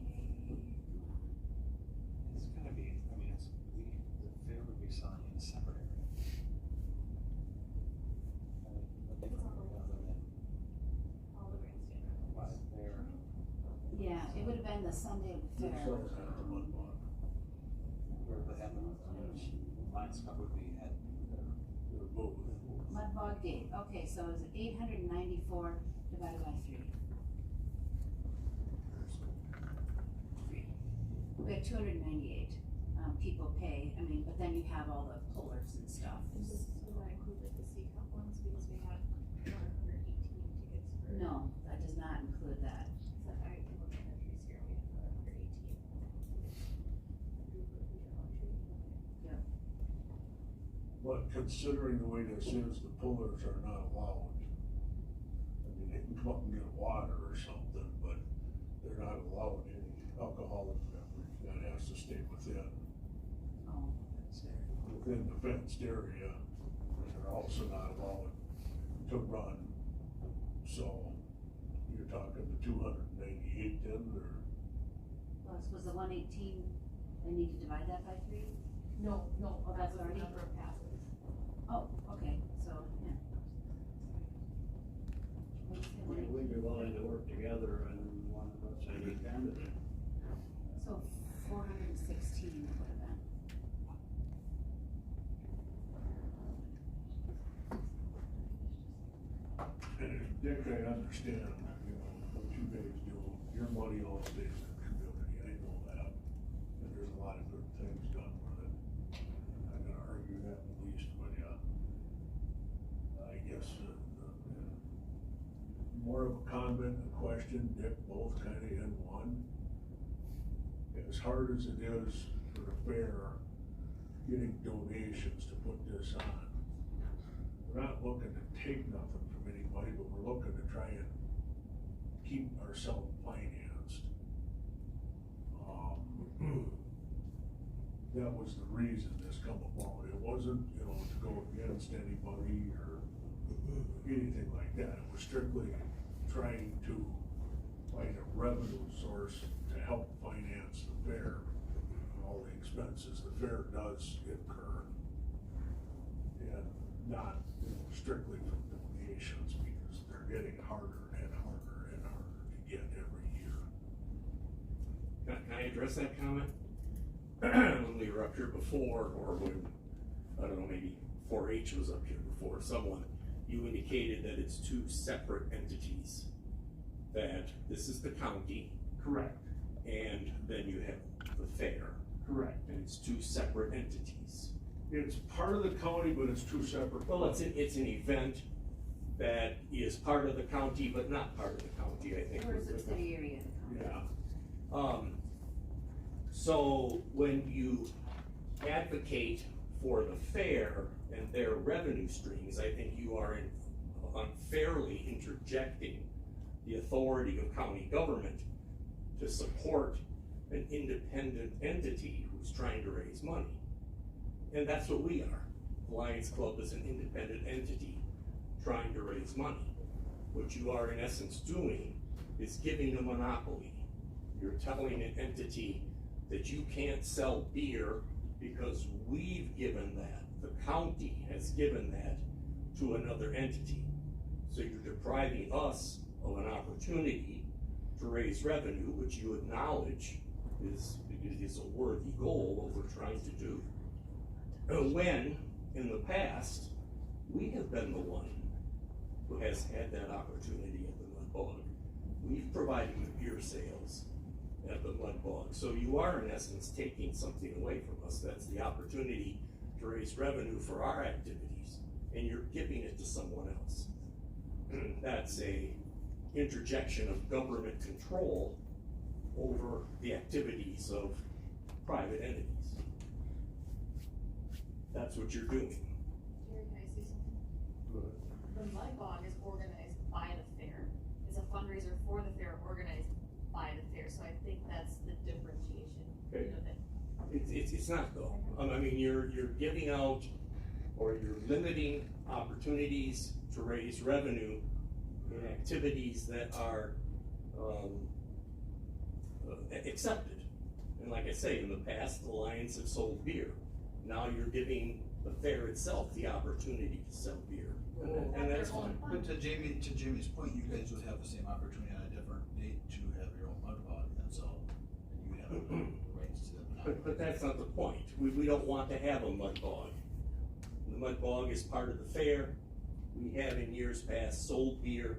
It's gonna be, I mean, the fair would be selling in a separate area. A different area other than All the grandstand. why there. Yeah, it would have been the Sunday of the fair. Where would happen, Lions Club would be at Mud Bog Gate, okay, so it's 894 divided by 3. We had 298 people pay, I mean, but then you have all the pullers and stuff. So that included the C-Cup ones, because we had 118 tickets for. No, that does not include that. So I can look at entries here, we had 118. Yep. But considering the way this is, the pullers are not allowed. I mean, they can come up and get water or something, but they're not allowed any alcoholic beverage. That has to stay within the fenced area. And they're also not allowed to run. So you're talking the 298 then, or? Was the 118, they need to divide that by 3? No, Oh, that's the already. number of passes. Oh, okay, so, yeah. We'd be willing to work together and one of us any candidate. So 416 it would have been. Dick, I understand, you know, what you guys do, your money all stays in the community, I know that. And there's a lot of good things done with it. I'm gonna argue that at least with you. I guess, more of a comment and a question, Dick, both kinda in one. As hard as it is for the fair, getting donations to put this on, we're not looking to take nothing from anybody, but we're looking to try and keep ourselves financed. That was the reason this come about. It wasn't, you know, to go against anybody or anything like that. It was strictly trying to find a revenue source to help finance the fair, all the expenses the fair does incur. And not, you know, strictly from donations, because they're getting harder and harder and harder to get every year. Can I address that comment? When we were up here before, or when, I don't know, maybe 4-H was up here before, you indicated that it's two separate entities. That this is the county. Correct. And then you have the fair. Correct. And it's two separate entities. It's part of the county, but it's two separate. Well, it's an event that is part of the county, but not part of the county, I think. Or a subsidiary of the county. Yeah. So when you advocate for the fair and their revenue streams, I think you are unfairly interjecting the authority of county government to support an independent entity who's trying to raise money. And that's what we are. Lions Club is an independent entity trying to raise money. What you are in essence doing is giving a monopoly. You're telling an entity that you can't sell beer because we've given that, the county has given that to another entity. So you're depriving us of an opportunity to raise revenue, which you acknowledge is a worthy goal, what we're trying to do. When, in the past, we have been the one who has had that opportunity at the Mud Bog. We've provided the beer sales at the Mud Bog. So you are, in essence, taking something away from us. That's the opportunity to raise revenue for our activities, and you're giving it to someone else. That's a interjection of government control over the activities of private entities. That's what you're doing. Terry, can I say something? The Mud Bog is organized by the fair. It's a fundraiser for the fair, organized by the fair, so I think that's the differentiation of it. It's not though. I mean, you're giving out, or you're limiting opportunities to raise revenue in activities that are accepted. And like I say, in the past, the Lions have sold beer. Now you're giving the fair itself the opportunity to sell beer, and that's fine. But to Jamie's point, you guys would have the same opportunity on a different date to have your own Mud Bog, and so you would have the rights to them. But that's not the point. We don't want to have a Mud Bog. The Mud Bog is part of the fair. We have in years past sold beer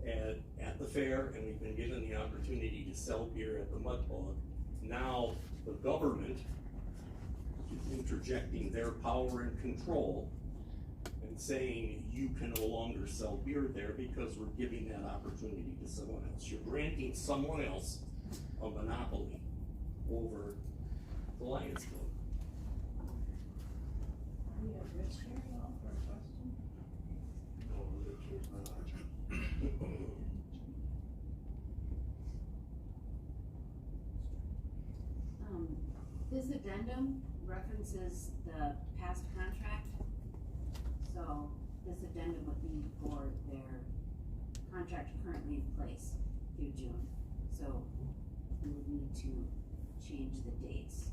at the fair, and we've been given the opportunity to sell beer at the Mud Bog. Now the government is interjecting their power and control and saying you can no longer sell beer there because we're giving that opportunity to someone else. You're granting someone else a monopoly over the Lions Club. We have Rich here now for a question. This addendum references the past contract, so this addendum would be for their contract currently in place through June. So we would need to change the dates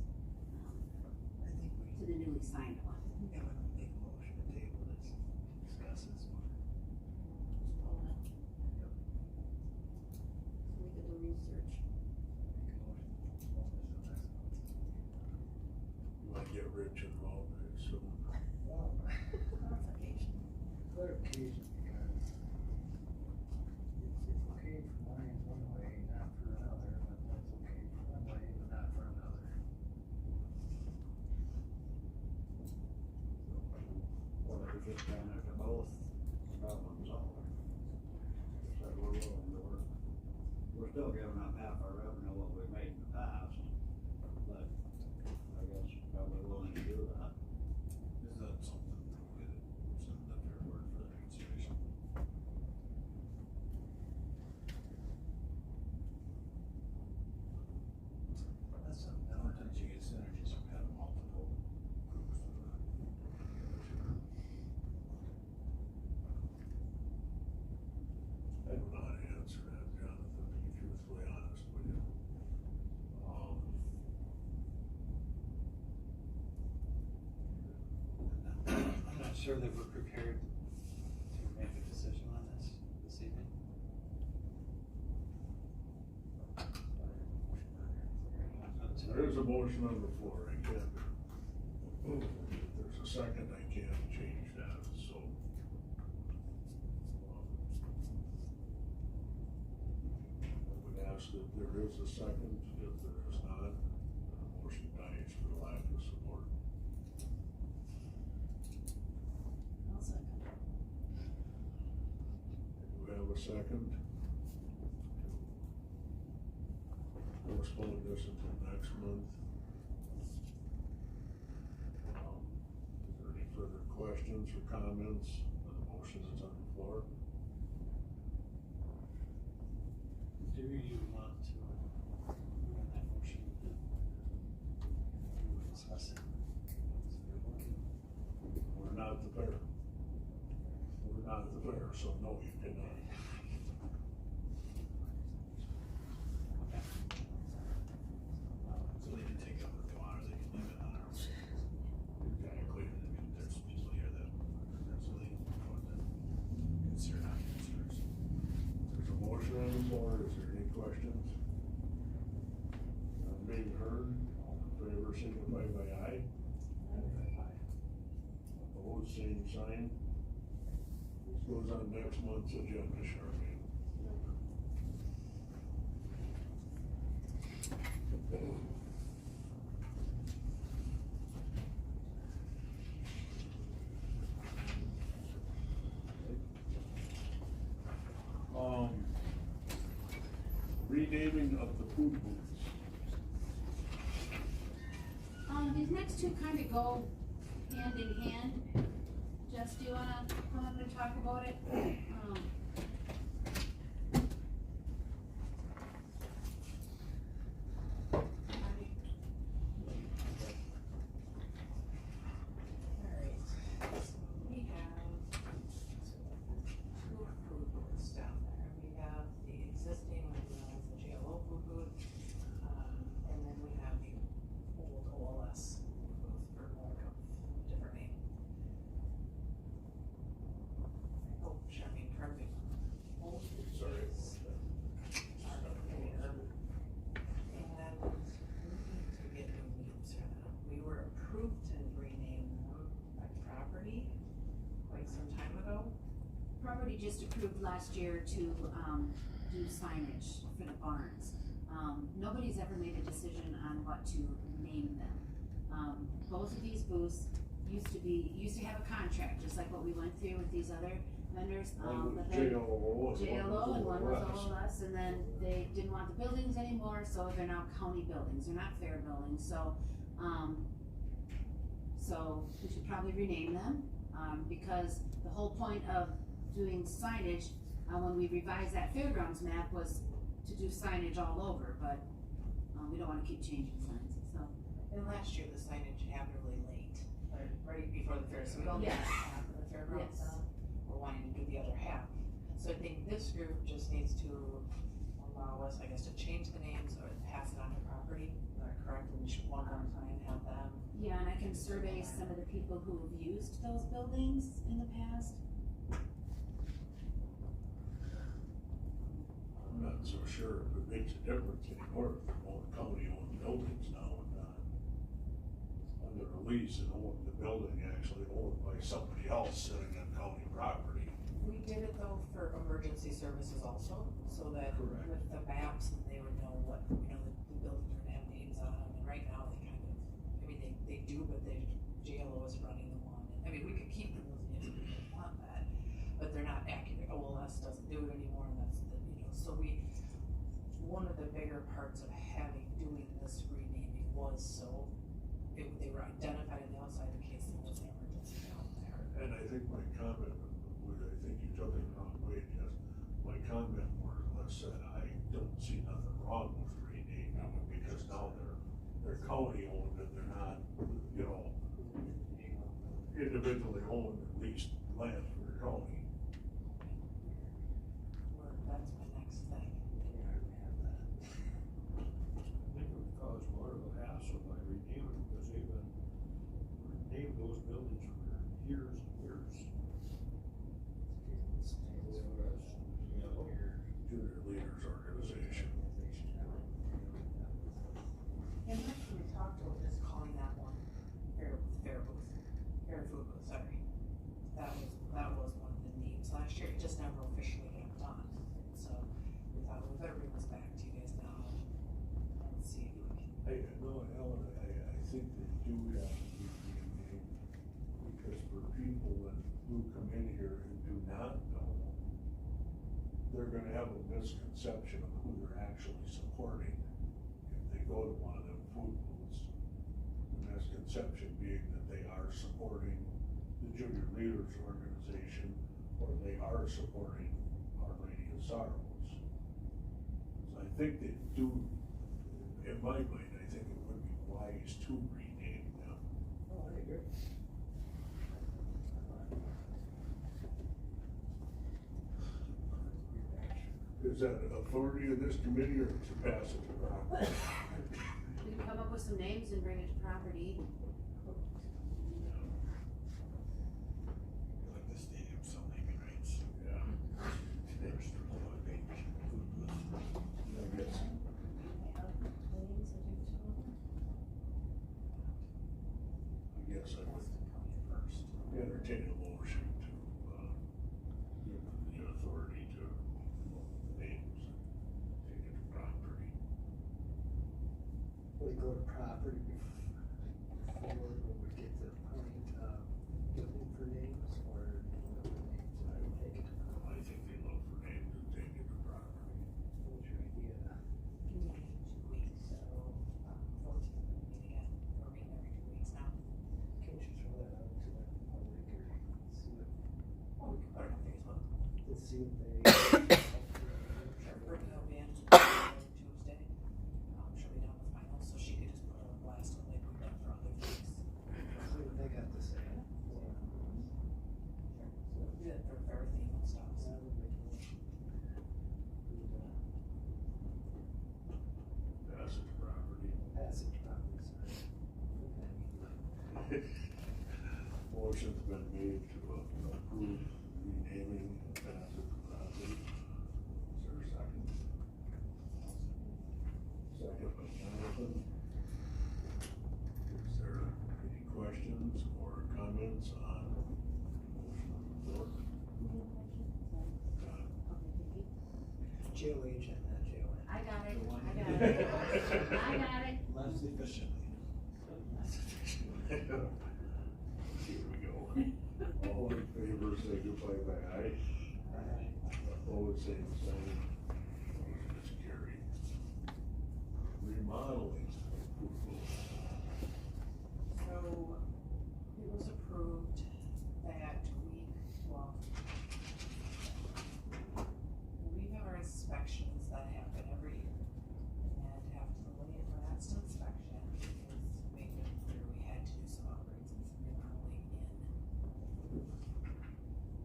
to the newly signed one. Yeah, we don't make a motion to table this, discuss this one. So we could do research. Make a motion to postpone this till next month. You wanna get Rich involved, so. Clarification. Clarification, because just kind of to both problem solving. So we're willing to work. We're still giving up half our revenue what we made in the past, but I guess probably willing to do that. Is that something that we could send the fair board for their consideration? That's something, I don't think you get synergies from having multiple groups. I don't know how to answer that, Jonathan, to be truthfully honest with you. I'm not sure that we're prepared to make a decision on this evening. There is a motion on the floor, I can't, if there's a second, I can't change that, so. I would ask that there is a second, if there is not, the motion dies for lack of support. I'll second. Do we have a second? Postpone this until next month. Is there any further questions or comments on the motion that's on the floor? Do you want to, on that motion, we will discuss it? We're not the fair. We're not the fair, so no, you cannot. So they can take up what they want, or they can leave it on our. Exactly. I mean, there's people here that really want to consider not consider. There's a motion on the floor, is there any questions? None being heard, all in favor signify by aye. Opposed, same sign. This goes on next month's agenda, Charmaine. Renaming of the food booths. These next two kind of go hand in hand. Jess, do you wanna come up and talk about it? We have two food booths down there. We have the existing, the JLO food booth, and then we have the old OLS booth for lack of different name. Oh, Charmaine, correct me. Old Sorry. is our there. And we need to get new names for them. We were approved to rename them by property quite some time ago. Property just approved last year to, do signage for the barns. Nobody's ever made a decision on what to name them. Both of these booths used to have a contract, just like what we went through with these other vendors. One But was then JLO and one was OLS. OLS, and then they didn't want the buildings anymore, so they're now county buildings, they're not fair buildings, so we should probably rename them, because the whole point of doing signage, when we revised that fairgrounds map, was to do signage all over, but, we don't wanna keep changing signs, so. And last year, the signage happened really late, or right before the fair, so we only Yes. had half of the fairgrounds Yes. done. We're wanting to do the other half. So I think this group just needs to allow us, I guess, to change the names or pass it on to property. Is that correct? And we should one more time have them. Yeah, and I can survey some of the people who have used those buildings in the past. I'm not so sure if it makes a difference anymore if they're all county-owned buildings now and not. Under a lease and own the building actually owned by somebody else sitting on county property. We did it though for emergency services also, so that Correct. with the maps, they would know what, the buildings are gonna have names on them. And right now, they kind of, they do, but JLO is running the one. I mean, we could keep them if one of the bigger parts of doing this renaming was so they were identified on the outside in case there was an emergency down there. And I think my comment, I think you took it the wrong way, Jess. My comment more or less said, I don't see nothing wrong with renaming them because now they're county owned and they're not, you know, individually owned, at least land for the county. That's my next thing. I think it would cause more of a hassle by renaming, because they've been named those buildings for years and years. Junior Leaders Organization. And like we talked about, just calling that one fair food booth, sorry. That was one of the names last year, it just never officially got done. So we thought we better bring this back to you guys now and see if we can. Ellen, I think they do have to be renamed because for people who come in here and do not know, they're gonna have a misconception of who they're actually supporting if they go to one of them food booths. The misconception being that they are supporting the Junior Leaders Organization or they are supporting Our Lady of Sorrows. So I think they do, in my mind, I think it would be wise to rename them. Oh, I agree. Is that authority of this committee or is it passage of property? We can come up with some names and bring it to property. Like the stadium, so naming rights. Yeah. There's the whole big food booth. I guess. I guess I would entertain a motion to, give them the authority to names, take it to property. We go to property before we get to the point of looking for names, or take it to property? I think they look for names and take it to property. What's your idea? Can you meet in 2 weeks, so 14th we meet again, we're meeting every 2 weeks now. Can't you throw that out to the public or see what, Oh, we can put it on Facebook. let's see what they. Brittany will be in Tuesday. She'll be done with finals, so she could just put on a blast of like we've done for other things. See what they got to say. We'll do that for everything and stuff, so. Passage of property. Passage property, sorry. Okay. Motion's been made to approve renaming passage of property. Is there a second? Second by Jonathan. Is there any questions or comments on the motion on the floor? Jail agent, not jail agent. I got it, I got it. Less efficiently. Here we go. All in favor, signify by aye. Aye. Opposed, same sign. Motion is carried. Remodeling. So, it was approved that we have our inspections that happen every year. And after the last inspection is making it clear we had to do some upgrades and some remodeling in.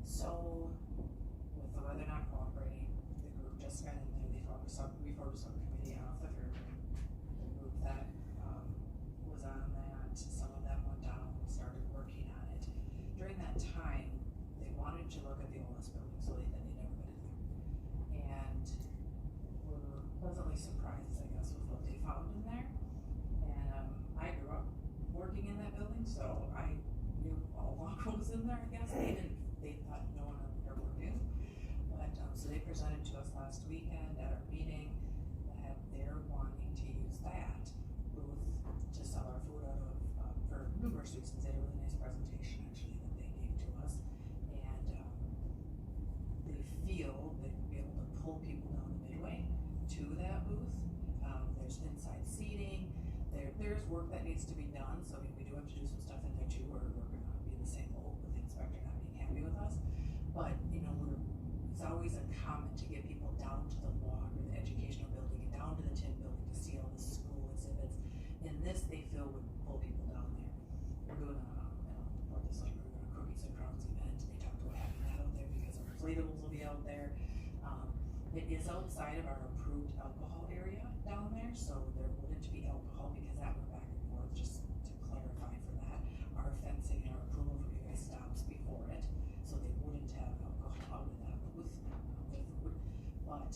So, with the weather not cooperating, the group just got in there, we formed a subcommittee out of the Fairgrounds. The group that, was on that, some of them went down and started working on it. During that time, they wanted to look at the oldest building, so they never been in there. And were pleasantly surprised, I guess, with what they found in there. And, I grew up working in that building, so I knew all along what was in there, I guess. They thought no one ever knew. But, so they presented to us last weekend at our meeting that they're wanting to use that booth to sell our food out of, for numerous reasons. They had a really nice presentation actually that they gave to us. And, they feel they'd be able to pull people down the midway to that booth have to do some stuff in there too, or we're gonna be in the same boat with the inspector not being happy with us. But, you know, it's always a comment to get people down to the walk or the educational building and down to the tin building to see all the school exhibits. And this, they feel would pull people down there. We're doing we're doing a cookies and crowns event. They talked about having that out there because our inflatables will be out there. It is outside of our approved alcohol area down there, so there wouldn't be alcohol because that went back and forth, just to clarify for that. Our fencing and our approval from you guys stops before it, so they wouldn't have alcohol out in that booth with food. But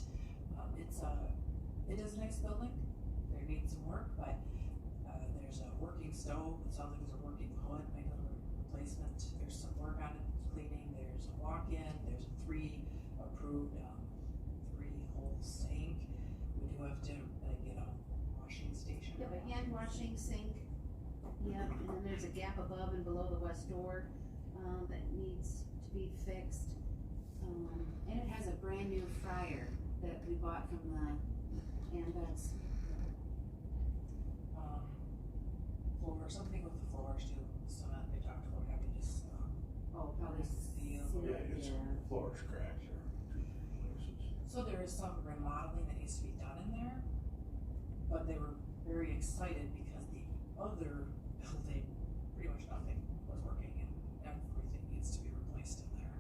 it is a nice building. There needs some work, but there's a working stove. It sounds like there's a working hood, maybe a little replacement. There's some work on it, cleaning. There's a walk-in. There's 3 approved 3-hole sink. We do have to get a washing station. You have a hand washing sink. Yep, and then there's a gap above and below the west door that needs to be fixed. And it has a brand new fryer that we bought from the Ambex. Floor, something with the floors too. Cement, they talked about having this. Probably seal. Floor's cracked or 2 places. So there is some remodeling that needs to be done in there, but they were very excited because the other building, pretty much nothing was working and everything needs to be replaced in there.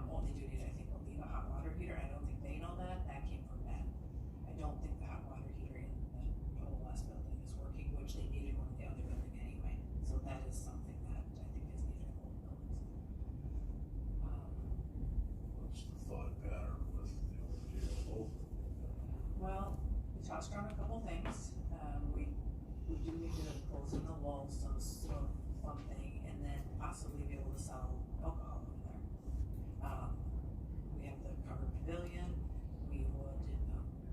Only do need, I think, will leave a hot water heater. I don't think they know that. That came from Ben. I don't think the hot water heater in the whole last building is working, which they needed one in the other building anyway. So that is something that I think is needed in both buildings. What's the thought pattern with the old jail? Well, we tossed around a couple things. We do need to close in the walls, some sort of something, and then possibly be able to sell alcohol in there. We have the covered pavilion. We would,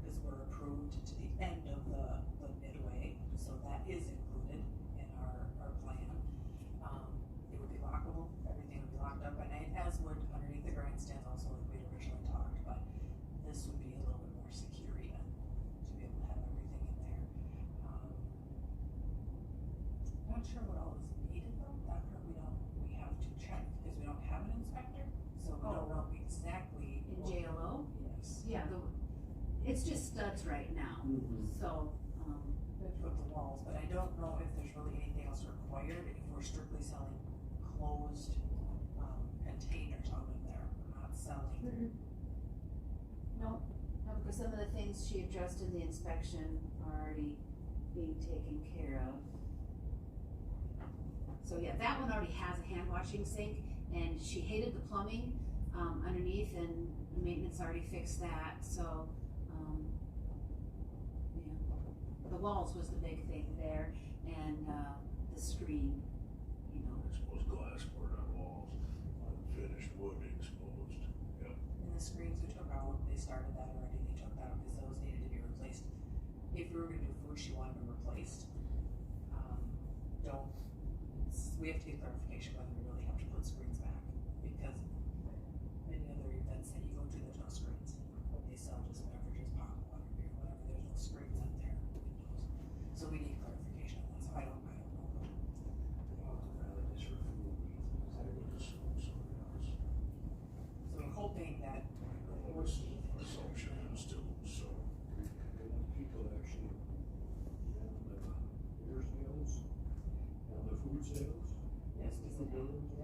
because we're approved to the end of the midway, so that is included in our plan. It would be lockable. Everything would be locked up at night, as would underneath the grandstands also, like we had originally talked, but this would be a little bit more secure even to be able to have everything in there. Not sure what all is needed though. That part we have to check because we don't have an inspector, so we don't know exactly. In JLO? Yes. Yeah, it's just studs right now, so. With the walls, but I don't know if there's really anything else required if we're strictly selling closed containers out of there. We're not selling. No, because some of the things she addressed in the inspection are already being taken care of. So yeah, that one already has a hand washing sink, and she hated the plumbing underneath, and the maintenance already fixed that, so yeah. The walls was the big thing there, and the screen, you know. Exposed glass board on walls, unfinished wood exposed. Yep. And the screens we took out, they started that already. They took that out because those needed to be replaced. If we were gonna do food, she wanted them replaced. We have to get clarification whether we really have to put screens back, because many other events that you go to, there's no screens. They sell just beverages, pop, water, beer, whatever, there's no screens up there, windows. So we need clarification on that, so I don't know. Rather just for food reasons, I would assume something else. So I'm hoping that Assumption is still so. People actually have beer sales and the food sales. Yes, it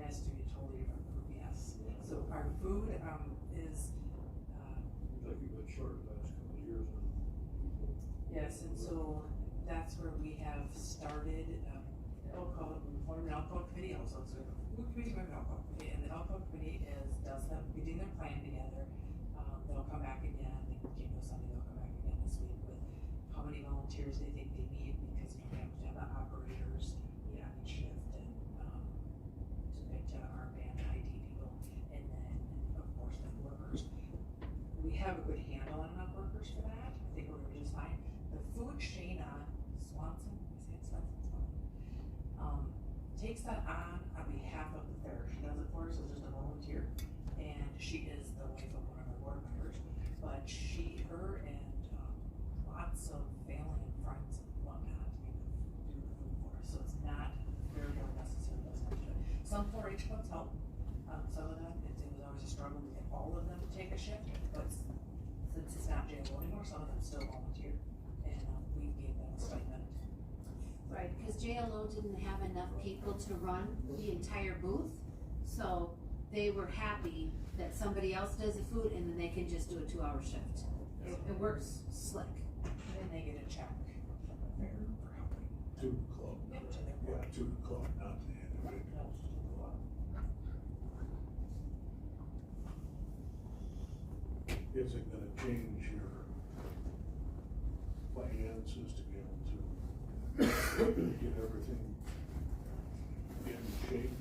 has to be totally different food, yes. So our food is Seems like you've been short the last couple of years on people. yes, and so that's where we have started, we formed an alcohol committee also, so food committee, we have an alcohol committee, and the alcohol committee does them, getting their plan together. They'll come back again, they came to Sunday, they'll come back again this week with how many volunteers they think they need, because you have to have the operators on each shift, and to our band ID people, and then, of course, the workers. We have a good handle on enough workers for that. I think we're gonna be just fine. The food, Shayna Swanson, takes that on behalf of the fair. She does it for us as just a volunteer, and she is the wife of one of our board members. But her and lots of family and friends and whatnot do the food for us. So it's not very well folks help. Some of them, it was always a struggle to get all of them to take a shift, but since it's not JLO anymore, some of them still volunteer, and we gave them a stipend. Right, because JLO didn't have enough people to run the entire booth, so they were happy that somebody else does the food and then they can just do a 2-hour shift. It works slick. And then they get a check from the fair for helping. To the club. Yep, to their Yeah, to the club, not the individuals. Is it gonna change your finances to be able to get everything in shape?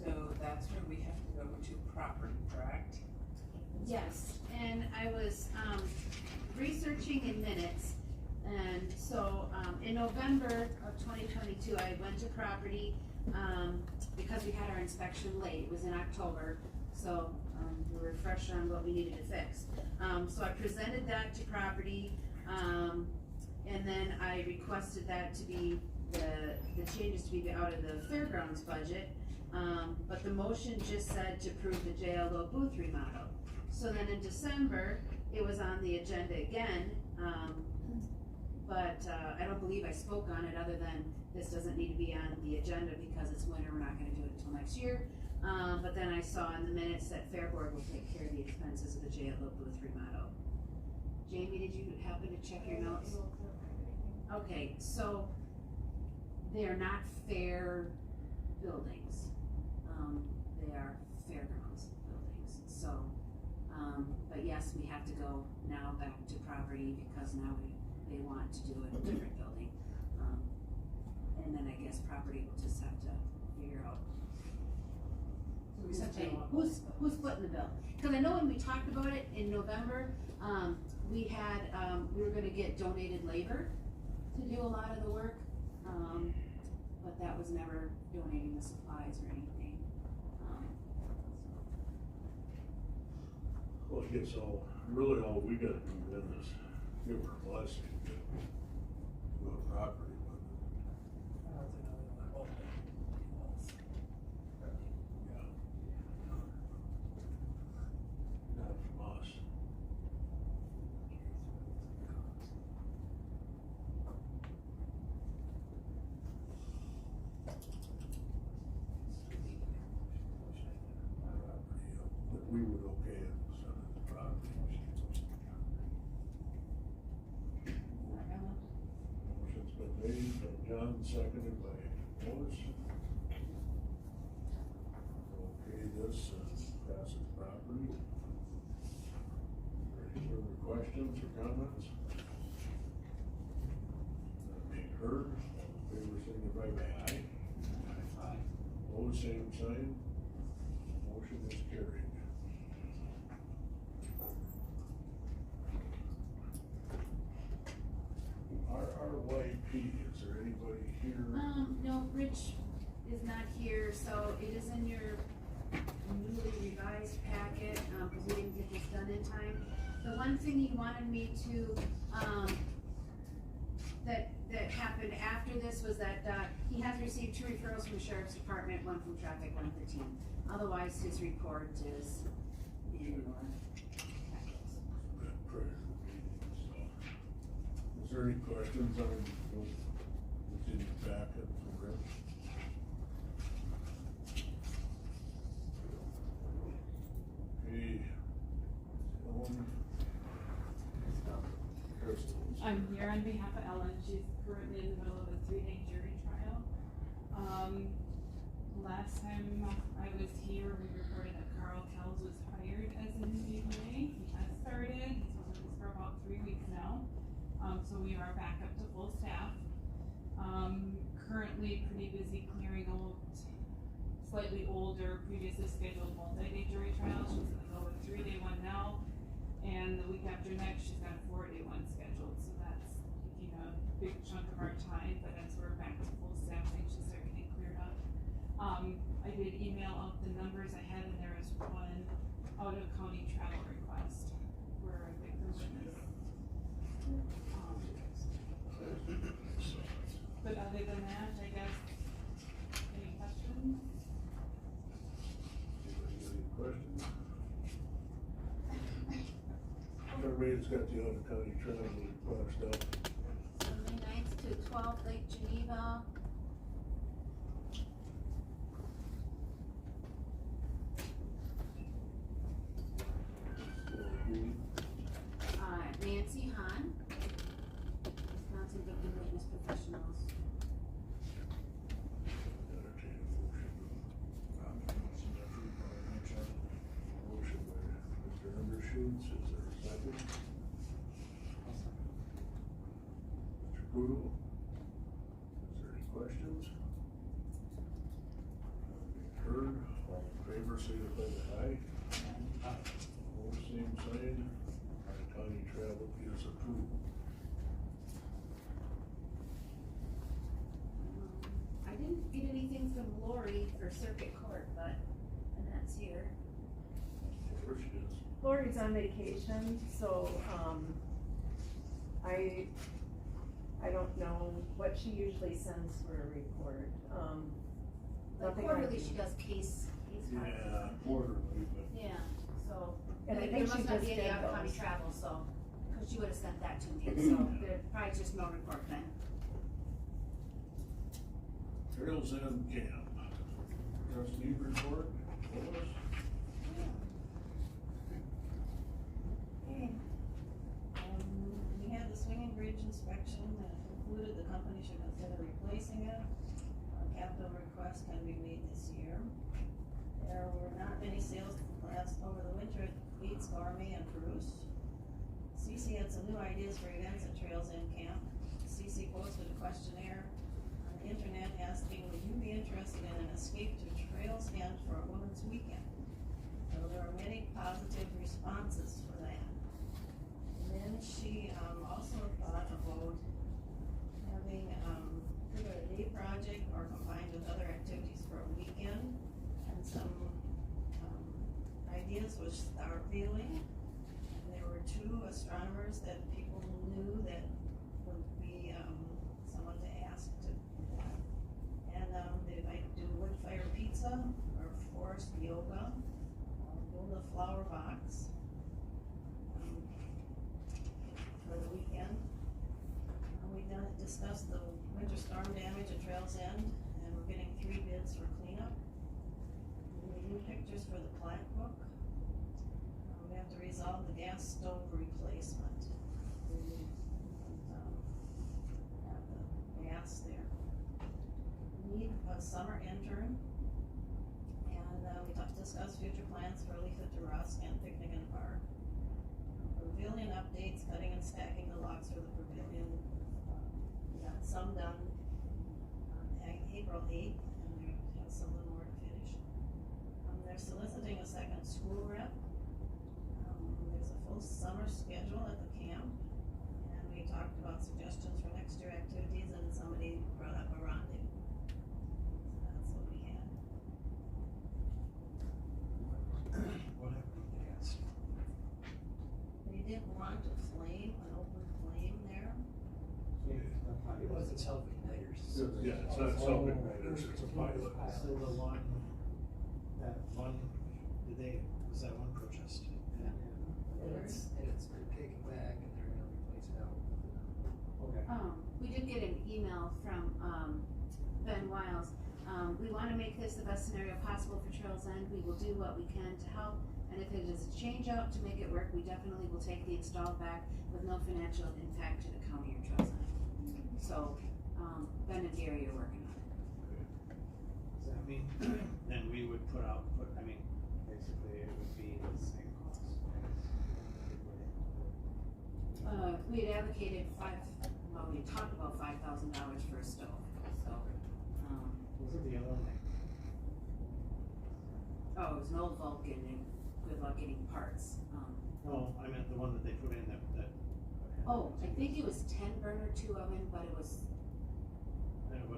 So that's where we have to go to property, correct? Yes, and I was, researching in minutes, and so, in November of 2022, I went to property, because we had our inspection late, it was in October, so, we were fresh on what we needed to fix. So I presented that to property, and then I requested that to be, the changes to be out of the fairgrounds budget, but the motion just said to approve the JLO booth remodel. So then in December, it was on the agenda again, but I don't believe I spoke on it other than this doesn't need to be on the agenda because it's winter, we're not gonna do it until next year. But then I saw in the minutes that Fair Board will take care of the expenses of the JLO booth remodel. Jamie, did you happen to check your notes? Okay, so they are not fair buildings. They are fairgrounds buildings, so, but yes, we have to go now back to property because now they want to do a different building. And then I guess property will just have to figure out who's splitting the bill. Cause I know when we talked about it in November, we had, we were gonna get donated labor to do a lot of the work. But that was never donating the supplies or anything. Well, I guess really all we gotta do then is give her a blessing to a property with it. Yeah. Not from us. But we would okay it, so the property. Motion's been made by John, seconded by Lois. Okay, this passes property. Any further questions or comments? None being heard, all in favor signify by aye. Aye. Opposed, same sign. Motion is carried. RRYP, is there anybody here? No, Rich is not here, so it is in your newly revised packet, cause we didn't get this done in time. The one thing he wanted me to, that happened after this was that, he has received 2 referrals from the Sheriff's Department, 1 from Traffic, 1 for Team. Otherwise, his report is in your packets. Is there any questions on what's in the packet for Rich? Okay. Crystal. I'm here on behalf of Ellen. She's currently in the middle of a 3-day jury trial. Last time I was here, we reported that Carl Kells was hired as an APA. He has started. He's been with us for about 3 weeks now. So we are back up to full staff. Currently pretty busy clearing out slightly older, previously scheduled multi-day jury trials. She's gonna go with a 3-day one now. And the week after next, she's got a 4-day one scheduled. So that's taking a big chunk of our time, but as we're back to full staff, things should start getting cleared up. I did email out the numbers I had, and there is one out-of-county travel request for a victim witness. But other than that, I guess, any questions? Charmaine's got the other county travel crossed up. So May 9th to 12th, Lake Geneva. Nancy Hahn, Wisconsin Victim Witness Professionals. Entertain a motion by Mr. Undershoots, is there a second? Mr. Cudo, is there any questions? Heard, all in favor, signify by aye. All same sign, our county travel is approved. I didn't get anything from Lori for circuit court, but, and that's here. Where she is. Lori's on vacation, so, I don't know what she usually sends for a report, But nothing quarterly, I- she does case cards. Yeah, quarterly, but. Yeah, so, And I there think she must not just be any did out of county those. travel, so, cause she would've sent that to me, so there's probably just no report then. Trails End Camp, trustee report, Lois? Okay. We had the swinging bridge inspection that concluded the company should consider replacing it. A capital request can be made this year. There were not many sales last over the winter at Eats Gourmet and Bruce. CC had some new ideas for events at Trails End Camp. CC posted a questionnaire on the internet asking, would you be interested in an escape to Trails End for a women's weekend? So there were many positive responses for that. And then she also thought about having either a day project or combined with other activities for a weekend. And some ideas was star viewing. And there were 2 astronomers that people knew that would be someone to ask to do that. And they might do wood fire pizza or forest yoga, build a flower box for the weekend. We discussed the winter storm damage at Trails End, and we're getting 3 bids for cleanup. We need new pictures for the plaque book. We have to resolve the gas stove replacement. We have the gas there. We need a summer intern. And we discussed future plans for Leaf It to Rusk and Picnic in the Park. Pavilion updates, cutting and stacking the logs for the pavilion. We got some done on April 8th, and we have some little more to finish. They're soliciting a second school rep. There's a full summer schedule at the camp, and we talked about suggestions for next year activities, and somebody brought up a rendezvous. So that's what we had. What happened with the gas? They didn't want a flame, an open flame there. It wasn't self-igniters. Yeah, it's not self-igniters, it's a pilot. So the one, was that one protest? Yeah. And it's been taken back and they're gonna replace it out. Okay. We did get an email from, Ben Wiles. We wanna make this the best scenario possible for Trails End. We will do what we can to help. And if it is a change out to make it work, we definitely will take the install back with no financial impact to the county or Trails End. So, Ben and Gary are working on it. Does that mean, then we would basically it would be the same cost as We had advocated we talked about $5,000 for a stove, so, was it the other one? oh, it was an old Vulcan and good luck getting parts. No, I meant the one that they put in that. Oh, I think it was 10 burner, 2 oven, but it was,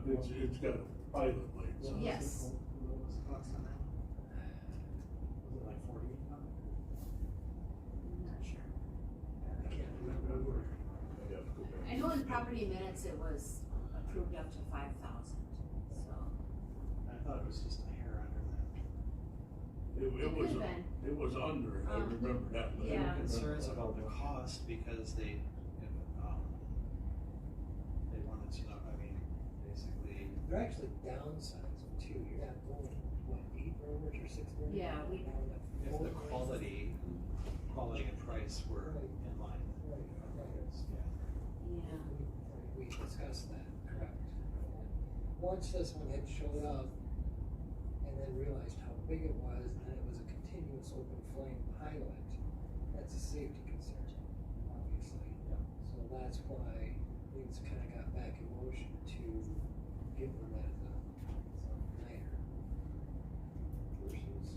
It's got a pilot light. So yes. What was the cost on that? Was it like $48? I'm not sure. I can't remember. I know in property minutes it was approved up to 5,000, so. I thought it was just a hair under that. It was under, I remember that, but I Yeah. don't Concerns remember. about the cost because they wanted to know, I mean, basically. They're actually downsizing too, you're not going, what, 8 burners or 6 burners? Yeah, we- You're down to If 4 the burners. quality and price were in line. Right, Yeah. we discussed that, correct. And once this one had showed up, and then realized how big it was, and then it was a continuous open flame pilot, that's a safety concern, obviously. So that's why things kinda got back in motion to give them that as a igniter versus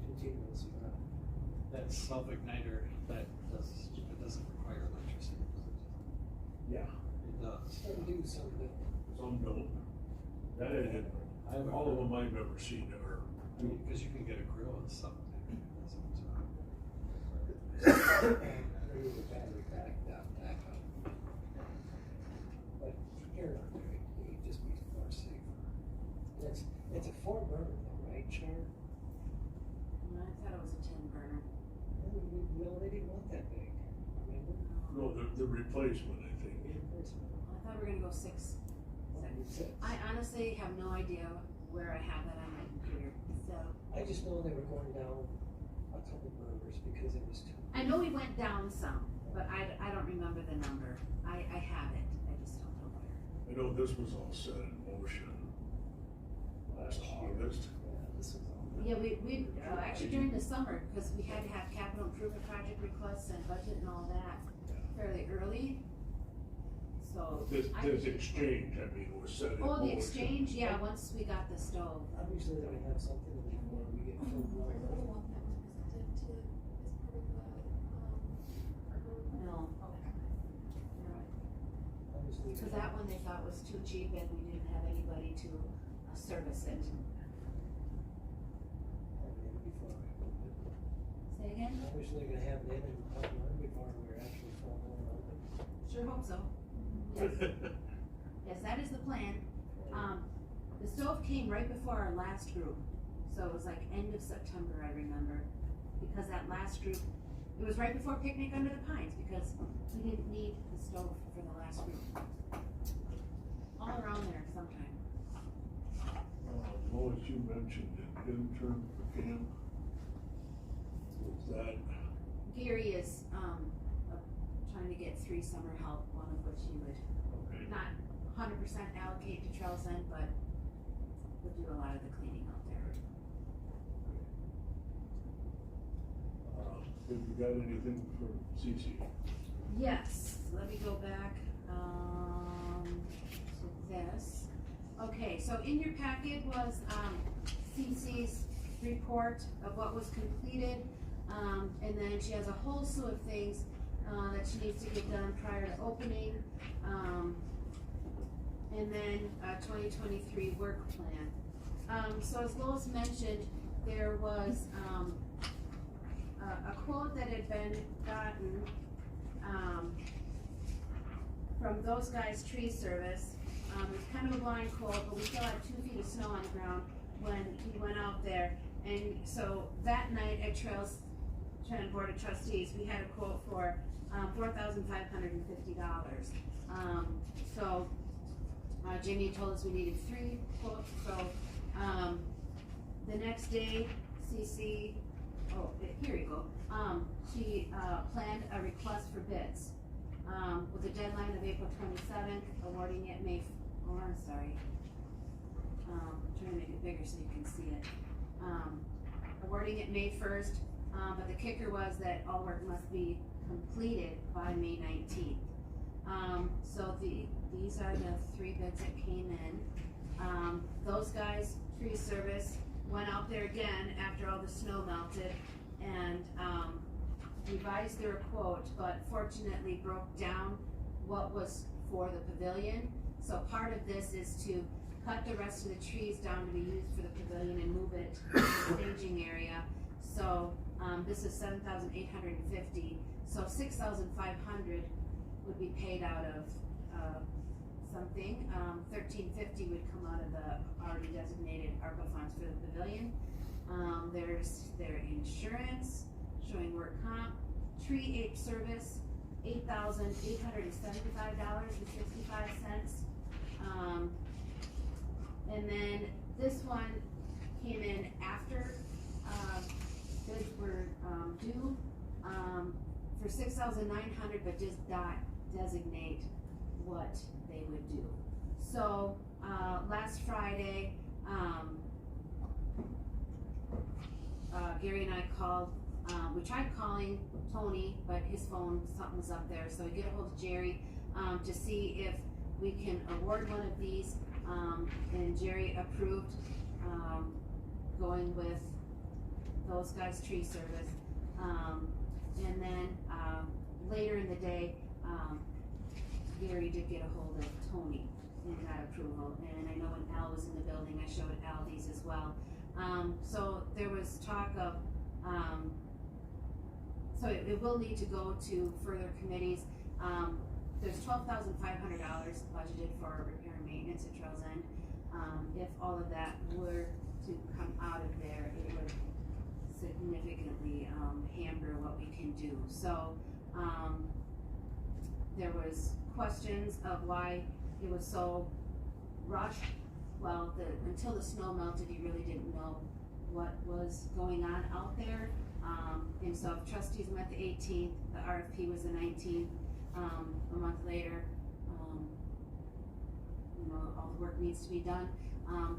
continuous run. That self-igniter, it doesn't require electricity. Yeah. It does. Some do, some don't. Some don't. That is, all of them I've ever seen are. I mean, because you can get a grill and stuff. Maybe the battery back up. But here, you'd just be more safer. It's a 4 burner though, right, Char? I thought it was a 10 burner. No, they didn't want that big, remember? No, the replacement, I think. I thought we were gonna go 6. I honestly have no idea where I have that on my computer, so. I just know they were going down a couple burners because it was too. I know we went down some, but I don't remember the number. I have it, I just don't know where. I know this was all set in motion last August. Yeah, this was all. Yeah, we actually during the summer, because we had to have capital improvement project requests and budget and all that fairly early. So. This exchange, I mean, was set in motion. Oh, the exchange, yeah, once we got the stove. Obviously, they have something before we get full blown. No. Because that one they thought was too cheap and we didn't have anybody to service it. Say again? Obviously, they're gonna have it in and up and running before we're actually full blown open. Sure hope so. Yes. Yes, that is the plan. The stove came right before our last group, so it was like end of September, I remember, because that last group, it was right before Picnic Under the Pines, because we didn't need the stove for the last group. All around there sometime. Lois, you mentioned an intern for camp. Was that? Gary is, trying to get 3 summer help, one of which he would not 100% allocate to Trails End, but would do a lot of the cleaning out there. Have you got anything for CC? Yes, let me go back, to this. Okay, so in your packet was, CC's report of what was completed, and then she has a whole slew of things, that she needs to get done prior to opening, and then a 2023 work plan. So as Lois mentioned, there was, a quote that had been gotten, from those guys' tree service. It was kind of a blind quote, but we still had 2 feet of snow on the ground when we went out there. And so that night at Trails Board of Trustees, we had a quote for $4,550. So Jamie told us we needed 3 quotes. So the next day, CC, here you go. She planned a request for bids with a deadline of April 27th, awarding it I'm trying to make it bigger so you can see it. Awarding it May 1st, but the kicker was that all work must be completed by May 19th. So these are the 3 bids that came in. Those guys, tree service, went out there again after all the snow melted and revised their quote, but fortunately broke down what was for the pavilion. So part of this is to cut the rest of the trees down to be used for the pavilion and move it to the staging area. So this is $7,850. So $6,500 would be paid out of something. $1,350 would come out of the already designated ARPA funds for the pavilion. There's their insurance, showing work comp, tree ape service, $8,875.65. And then this one came in after, bids were, due, for $6,900, but just not designate what they would do. So, last Friday, Gary and I called, we tried calling Tony, but his phone, something was up there, so we get a hold of Jerry, to see if we can award one of these, and Jerry approved, going with those guys' tree service. And then, later in the day, Gary did get a hold of Tony and got approval, and I know when Al was in the building, I showed Al these as well. So there was talk of, so it will need to go to further committees. There's $12,500 budgeted for repair and maintenance at Trails End. If all of that were to come out of there, it would significantly hamper what we can do. So there was questions of why it was so rushed. Well, until the snow melted, you really didn't know what was going on out there. And so trustees met the 18th, the RFP was the 19th. A month later, you know, all the work needs to be done.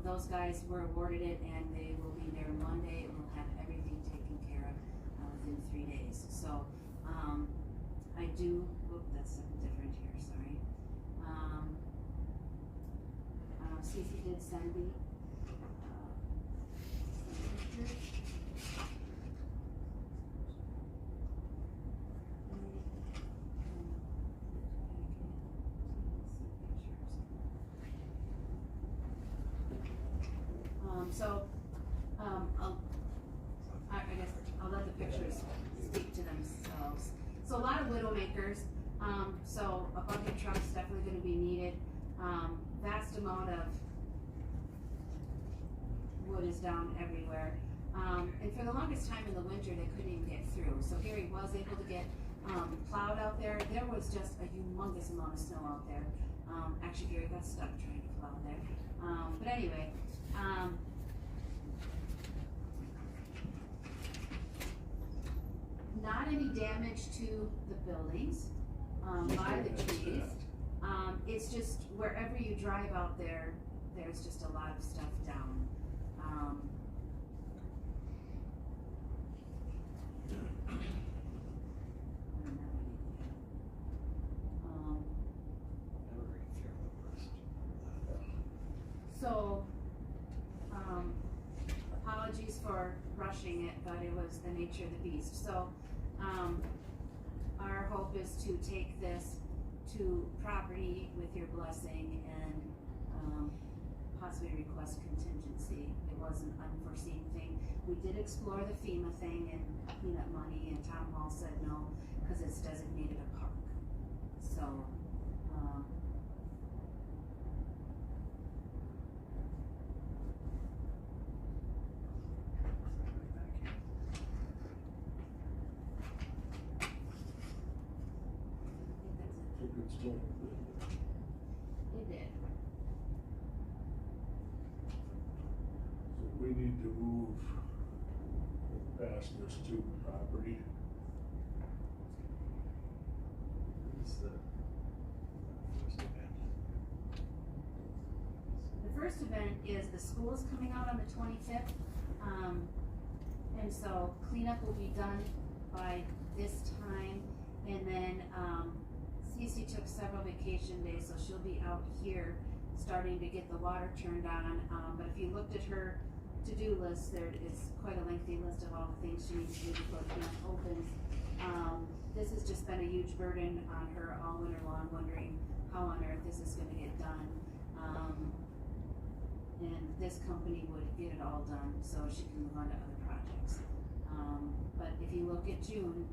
Those guys were awarded it, and they will be there Monday, and we'll have everything taken care of within 3 days. So I do, that's something different here, sorry. Cece did send me some pictures. I guess I'll let the pictures speak to themselves. So a lot of widowmakers, so a bucket truck's definitely gonna be needed. Vast amount of wood is down everywhere. And for the longest time in the winter, they couldn't even get through. So Gary was able to get plowed out there. There was just a humongous amount of snow out there. Actually, Gary got stuck trying to plow there. But anyway, not any damage to the buildings by the trees. It's just wherever you drive out there, there's just a lot of stuff down. So, apologies for rushing it, but it was the nature of the beast. So, our hope is to take this to property with your blessing and possibly request contingency. It was an unforeseen thing. We did explore the FEMA thing and peanut money, and Tom Hall said no, because it's designated a park. So, it did. So we need to move past this to property. It's the first event. The first event is the school's coming out on the 25th. And so cleanup will be done by this time. And then Cece took several vacation days, so she'll be out here starting to get the water turned on. But if you looked at her to-do list, there is quite a lengthy list of all the things she needs to do before camp opens. This has just been a huge burden on her all winter long, wondering how on earth this is gonna get done. And this company would get it all done so she can move on to other projects. But if you look at June,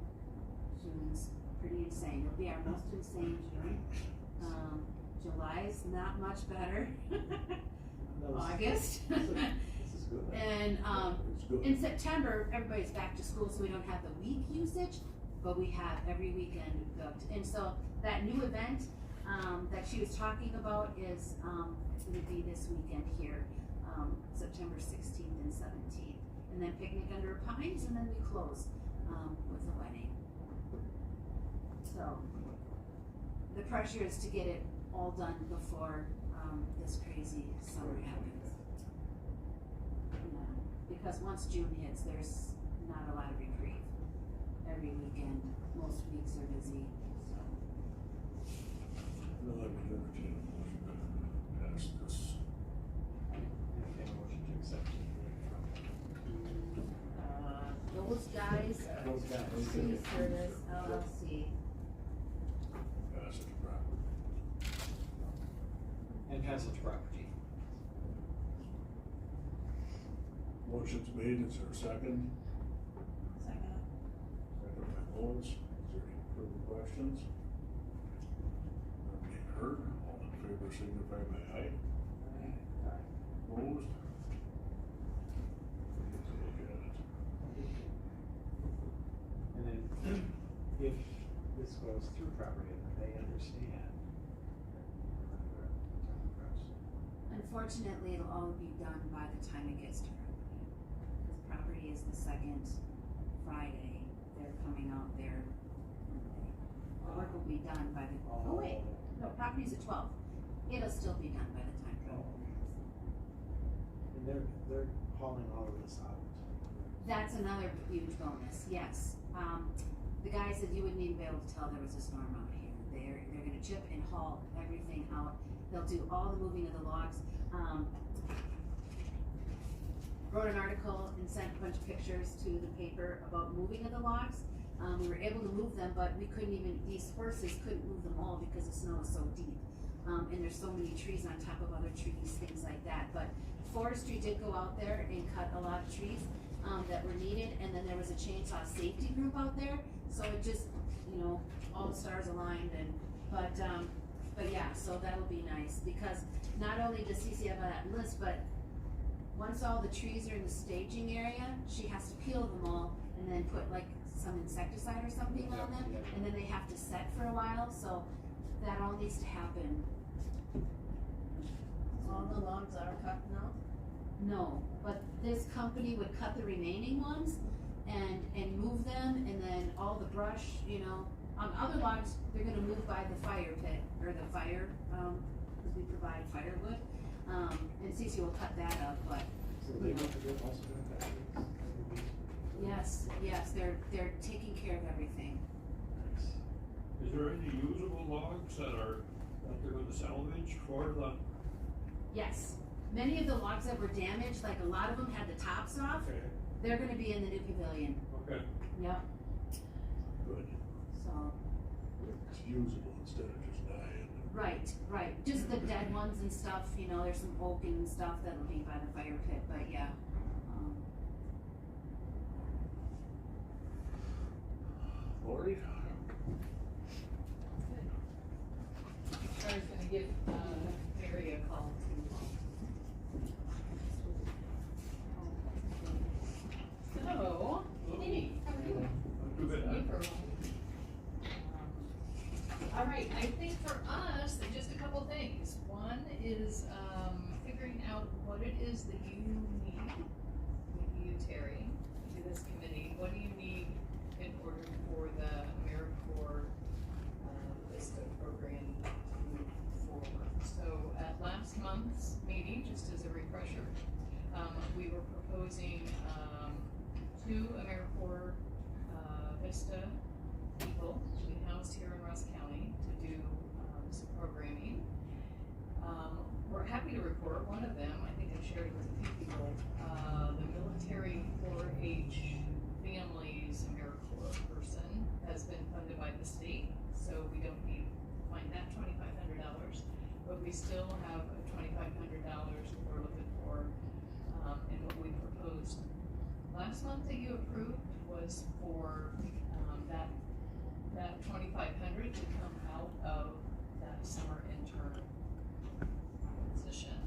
June's pretty insane. It'll be our most insane June. July's not much better. August. This is good. And, It's good. in September, everybody's back to school, so we don't have the week usage, but we have every weekend booked. And so that new event, that she was talking about is, gonna be this weekend here, September 16th and 17th. And then picnic under pines, and then we close, with a wedding. So, the pressure is to get it all done before, this crazy summer happens. Yeah, because once June hits, there's not a lot of reprieve. Every weekend, most weeks are busy, so. No, I would entertain a motion to pass this. Entertain a motion to accept it. Those guys, Those guys. City Service LLC. Passage of property. And passage property. Motion's made, is there a second? Second. Second by Lois, is there any further questions? None being heard, all in favor signify by aye. Opposed? And then if this goes through property, then they understand. Unfortunately, it'll all be done by the time it gets to property. Because property is the second Friday, they're coming out there Monday. The work will be done by the, oh wait, no, property's at 12. It'll still be done by the time property is. And they're hauling all of this out. That's another huge bonus, yes. The guy said you wouldn't even be able to tell there was a storm out here. They're gonna chip and haul everything out. They'll do all the moving of the logs. Wrote an article and sent a bunch of pictures to the paper about moving of the logs. We were able to move them, but we couldn't even, these horses couldn't move them all because the snow is so deep. And there's so many trees on top of other trees, things like that. But forestry did go out there and cut a lot of trees that were needed, and then there was a chainsaw safety group out there. So it just, you know, all the stars aligned, and but yeah, so that'll be nice, because not only does Cece have that list, but once all the trees are in the staging area, she has to peel them all and then put like some insecticide or something on them, and then they have to set for a while, so that all needs to happen. All the logs are cut now? No, but this company would cut the remaining ones and move them, and then all the brush, you know, on other logs, they're gonna move by the fire pit, or the fire, because we provide firewood, and Cece will cut that up, but. So they have to do also doing that every week? Yes, they're taking care of everything. Is there any usable logs that they're gonna salvage for the? Yes, many of the logs that were damaged, like a lot of them had the tops off, Okay. they're gonna be in the new pavilion. Okay. Yep, Good. so, It's usable instead of just dying. right, just the dead ones and stuff, you know, there's some oak and stuff that'll be by the fire pit, but yeah. Lori? I was gonna give, Mary a call too. So, hey, how are you? Too bad. All right, I think for us, there's just a couple things. One is, figuring out what it is that you need, you, Terry, to this committee. What do you need in order for the AmeriCorps, Vista program to move forward? So at last month's meeting, just as a refresher, we were proposing, 2 AmeriCorps, Vista people to be housed here in Rusk County to do some programming. We're happy to report one of them, I think I've shared it with a few people, the military 4-H families AmeriCorps person has been funded by the state, so we don't need to find that $2,500, but we still have $2,500 that we're looking for, and what we proposed last month that you approved was for that $2,500 to come out of that summer intern position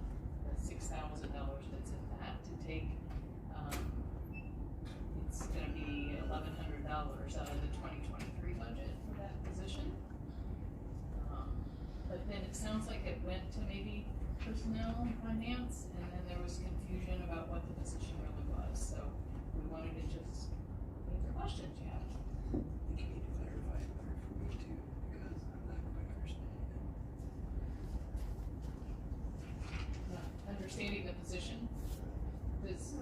that's $6,000 that's in that to take, it's gonna be $1,100 out of the 2023 budget for that position. But then it sounds like it went to maybe personnel and finance, and then there was confusion about what the position really was, so we wanted to just answer questions you have. I think you need to clarify it better for me too, because I'm not quite understanding it. Not understanding the position, this.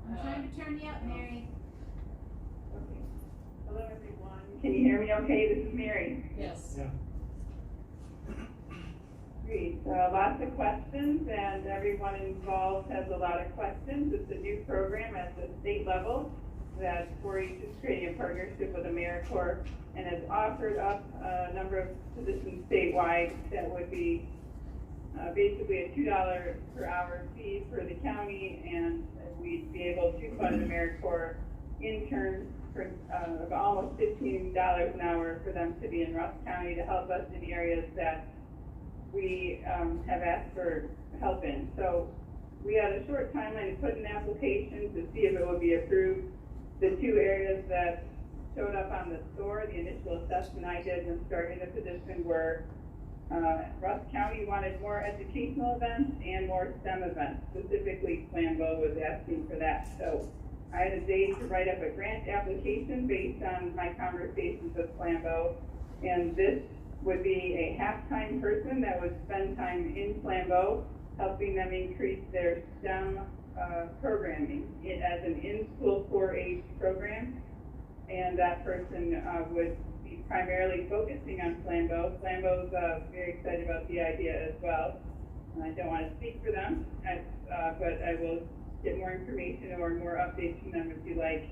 I'm trying to turn you up, Mary. Okay. Hello, everyone. Can you hear me okay? This is Mary. Yes. Yeah. Great. Lots of questions, and everyone involved has a lot of questions. It's a new program at the state level that 4-H is creating a partnership with AmeriCorps and has offered up a number of positions statewide that would be basically a $2 per hour fee for the county, and we'd be able to fund AmeriCorps interns for almost $15 an hour for them to be in Rusk County to help us in areas that we have asked for help in. So we had a short timeline to put in applications to see if it would be approved. The two areas that showed up on the SOAR, the initial assessment I did when starting the position, were Rusk County wanted more educational events and more STEM events. Specifically, Flambeau was asking for that. So I had a day to write up a grant application based on my conversations with Flambeau, and this would be a half-time person that would spend time in Flambeau, helping them increase their STEM programming as an in-school 4-H program. And that person would be primarily focusing on Flambeau. Flambeau's very excited about the idea as well. I don't want to speak for them, but I will get more information or more updates from them if you like.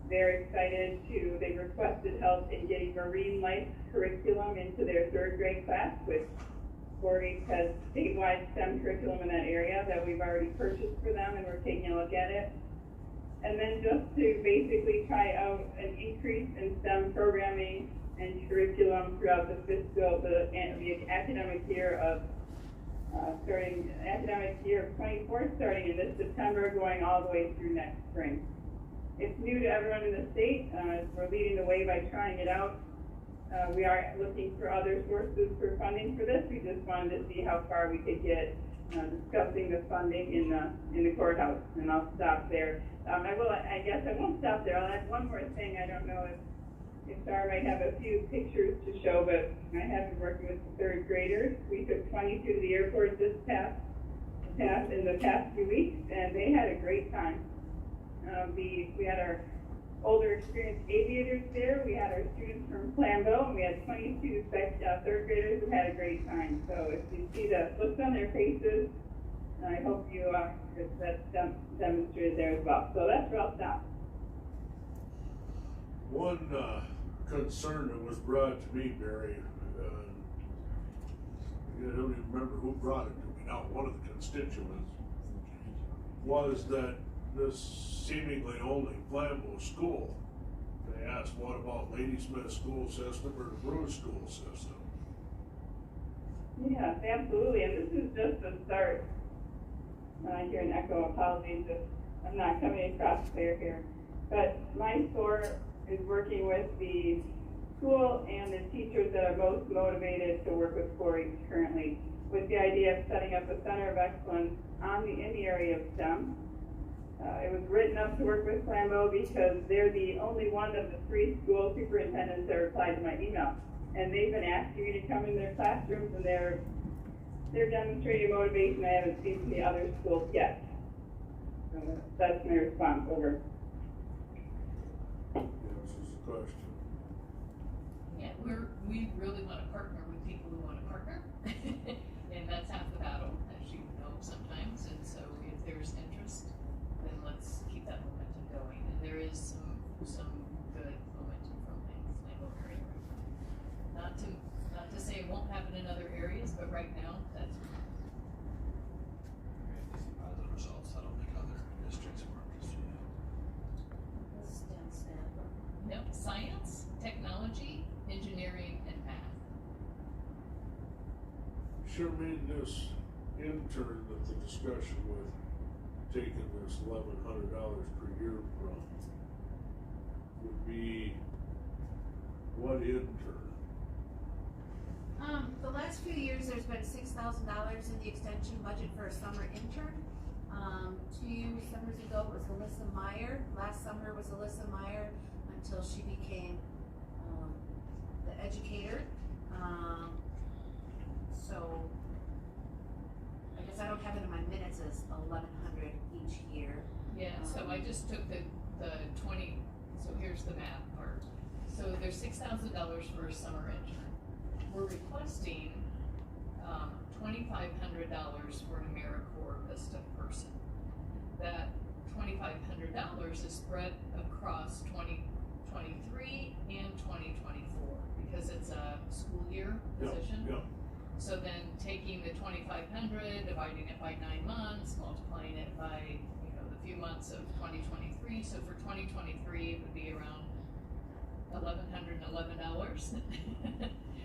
They're excited to, they requested help in getting marine life curriculum into their 3rd grade class, which 4-H has statewide STEM curriculum in that area that we've already purchased for them, and we're taking a look at it. And then just to basically try out an increase in STEM programming and curriculum throughout the the academic year of academic year of 24, starting in this September, going all the way through next spring. It's new to everyone in the state. We're leading the way by trying it out. We are looking for other sources for funding for this. We just wanted to see how far we could get discussing the funding in the courthouse, and I'll stop there. I guess I won't stop there. I'll add one more thing. I don't know if Sarah might have a few pictures to show, but I have been working with the 3rd graders. We took 22 to the airport in the past few weeks, and they had a great time. We had our older experienced aviators there. We had our students from Flambeau, and we had 22 3rd graders who had a great time. So if you see the looks on their faces, I hope that's demonstrated there as well. So that's where I'll stop. One concern that was brought to me, Barry, I don't even remember who brought it to me now, one of the constituents, was that this seemingly only Flambeau school. They asked, what about Ladysmith school system or the Bruce school system? Yeah, absolutely, and this is just the start. I hear an echo, apologies if I'm not coming across clear here. But my SOAR is working with the school and the teachers that are most motivated to work with 4-H currently, with the idea of setting up a center of excellence in the area of STEM. It was written up to work with Flambeau because they're the only one of the 3 school superintendents that replied to my email. And they've been asking me to come in their classrooms, and they're demonstrating motivation I haven't seen from the other schools yet. So that's my response. Over. This is a question. Yeah, we really want to partner with people who want to partner, and that's half the battle, as you know sometimes. And so if there's interest, then let's keep that momentum going. And there is some good momentum from the Flambeau area. Not to say it won't happen in other areas, but right now that's positive results. I don't think other districts were just Yep, science, technology, engineering, Charmaine, this intern that the discussion with taking this $1,100 per year from would be what intern? The last few years, there's been $6,000 in the extension budget for a summer intern. 2 summers ago was Alyssa Meyer. Last summer was Alyssa Meyer until she became the educator. So I guess I don't have it in my minutes as 1,100 each year. Yeah, so I just took the 20, so here's the math part. So there's $6,000 for a summer intern. We're requesting $2,500 for an AmeriCorps Vista person. That $2,500 is spread across 2023 and 2024 because it's a school year position. Yeah. So then taking the $2,500, dividing it by 9 months, multiplying it by the few months of 2023. So for 2023, it would be around $1,111.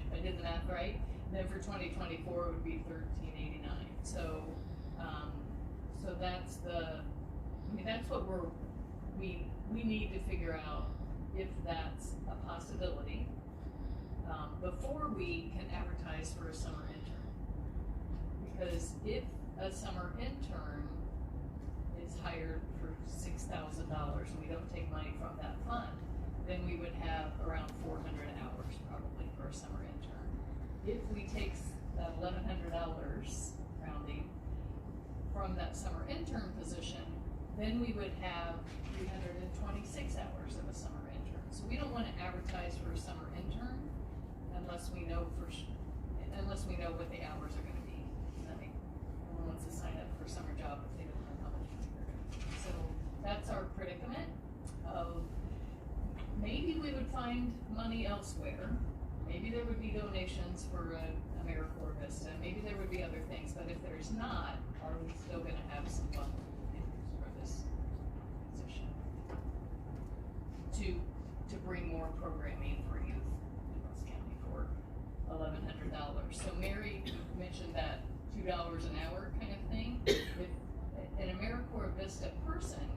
I did the math right. Then for 2024, it would be $1,389. So, so that's that's what we need to figure out if that's a possibility before we can advertise for a summer intern. Because if a summer intern is hired for $6,000 and we don't take money from that fund, then we would have around 400 hours probably for a summer intern. If we take that $1,100 rounding from that summer intern position, then we would have 326 hours of a summer intern. So we don't want to advertise for a summer intern unless we know what the hours are going to be. I mean, no one wants to sign up for a summer job if they don't know how much money they're going to get. So that's our predicament of maybe we would find money elsewhere. Maybe there would be donations for AmeriCorps Vista. Maybe there would be other things. But if there's not, are we still going to have some fun for this position to bring more programming for youth in Rusk County for $1,100? So Mary mentioned that $2 an hour kind of thing. If an AmeriCorps Vista person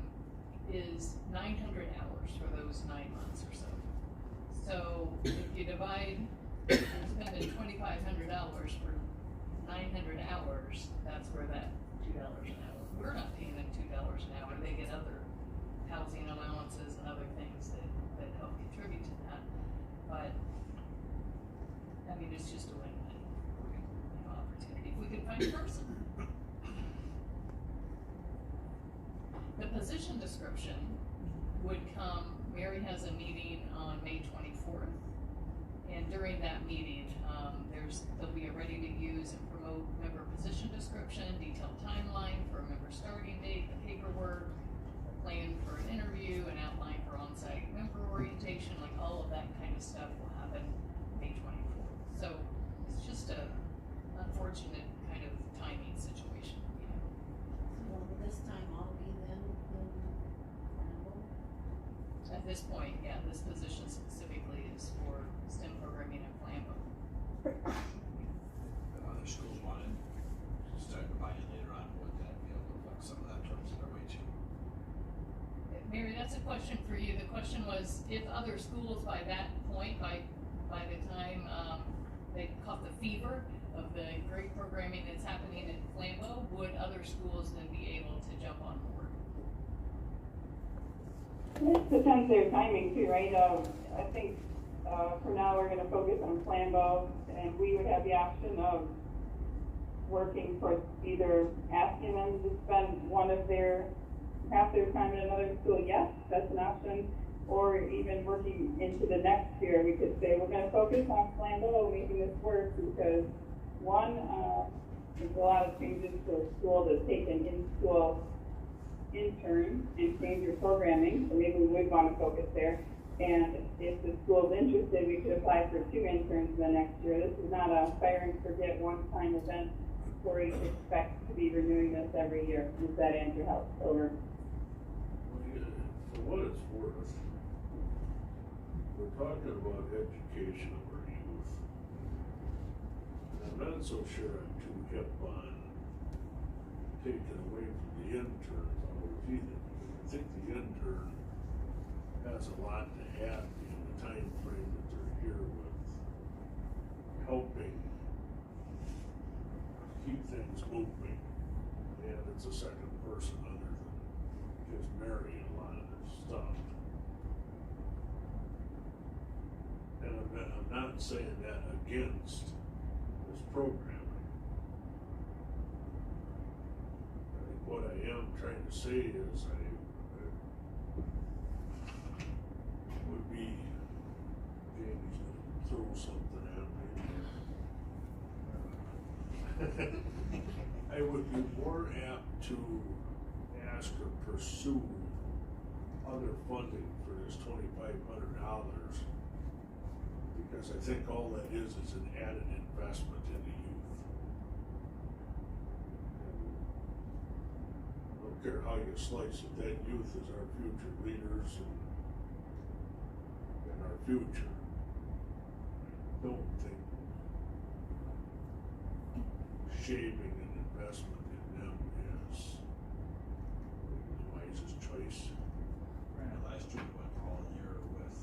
is 900 hours for those 9 months or so. So if you divide, spending $2,500 for 900 hours, that's where that $2 an hour. We're not paying them $2 an hour. They get other housing allowances and other things that help contribute to that. But I mean, it's just a win-win opportunity if we can find a person. The position description would come, Mary has a meeting on May 24th, and during that meeting, there'll be a ready-to-use and promote member position description, detailed timeline for a member starting date, the paperwork, a plan for an interview, an outline for on-site member orientation, like all of that kind of stuff will happen May 24th. So it's just a unfortunate kind of timing situation. Well, this time I'll be then in Flambeau. At this point, yeah, this position specifically is for STEM programming at Flambeau. Other schools wanted to start providing later on, would that be able to reflect some of that terms in our way too? Mary, that's a question for you. The question was, if other schools by that point, by the time they caught the fever of the great programming that's happening at Flambeau, would other schools then be able to jump on board? It depends their timing too, right? I think for now we're going to focus on Flambeau, and we would have the option of working for either asking them to spend half their time in another school. Yes, that's an option. Or even working into the next year, we could say we're going to focus on Flambeau making this work because one, there's a lot of changes to a school to take an in-school intern and change your programming, so maybe we would want to focus there. And if the school's interested, we could apply for 2 interns the next year. This is not a fire and forget one-time event where you expect to be renewing this every year. Does that answer help? Over. For what it's worth, we're talking about education of our youth. And I'm not so sure I'm too too hip on taking away from the interns always either. I think the intern has a lot to add in the time frame that they're here with helping keep things moving. And it's a second person other than just Mary in a lot of this stuff. And I'm not saying that against this programming. I think what I am trying to say is I would be, Jamie's gonna throw something at me. I would be more apt to ask or pursue other funding for this $2,500 because I think all that is an added investment in the youth. I don't care how you slice it, that youth is our future leaders and our future. I don't think shaving an investment in them is the wisest choice. Right, last year we went all year with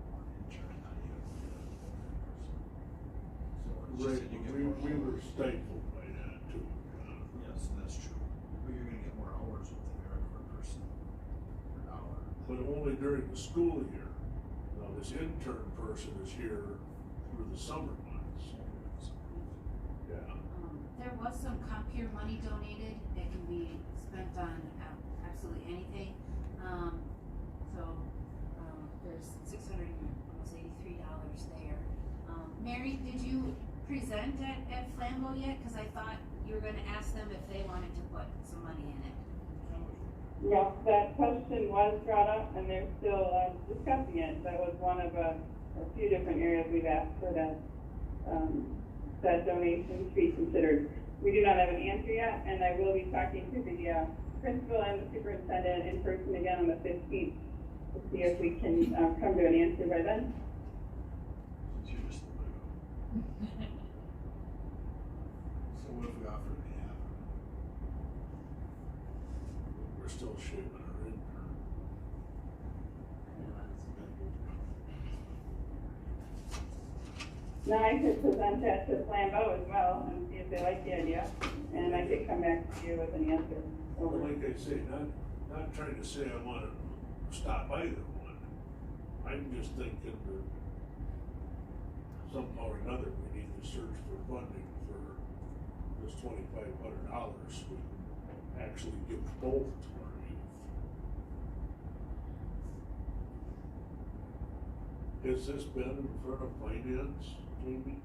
one intern, not even so it's just that you get more We were hours. stifled by that too. Yes, that's true. But you're gonna get more hours with the AmeriCorps person per hour. But only during the school year. Now, this intern person is here through the summer months. Yeah. There was some CompUse money donated that can be spent on absolutely anything. There's almost $83 there. Mary, did you present at Flambeau yet? Cause I thought you were gonna ask them if they wanted to put some money in it. Yes, that question was brought up and they're still discussing it. That was one of a few different areas we've asked for that donation to be considered. We do not have an answer yet, and I will be talking to the principal and the superintendent in person again on the 15th to see if we can come to an answer by then. Since you're just the widow. So what if we offered half? We're still shaving our intern. Now I could present that to Flambeau as well and see if they like the idea, and I could come back to you with an answer. Well, like I say, not trying to say I want to stop either one. I'm just thinking that somehow or another we need to search for funding for this $2,500. We can actually give both to our youth. Has this been in front of finance, Jamie?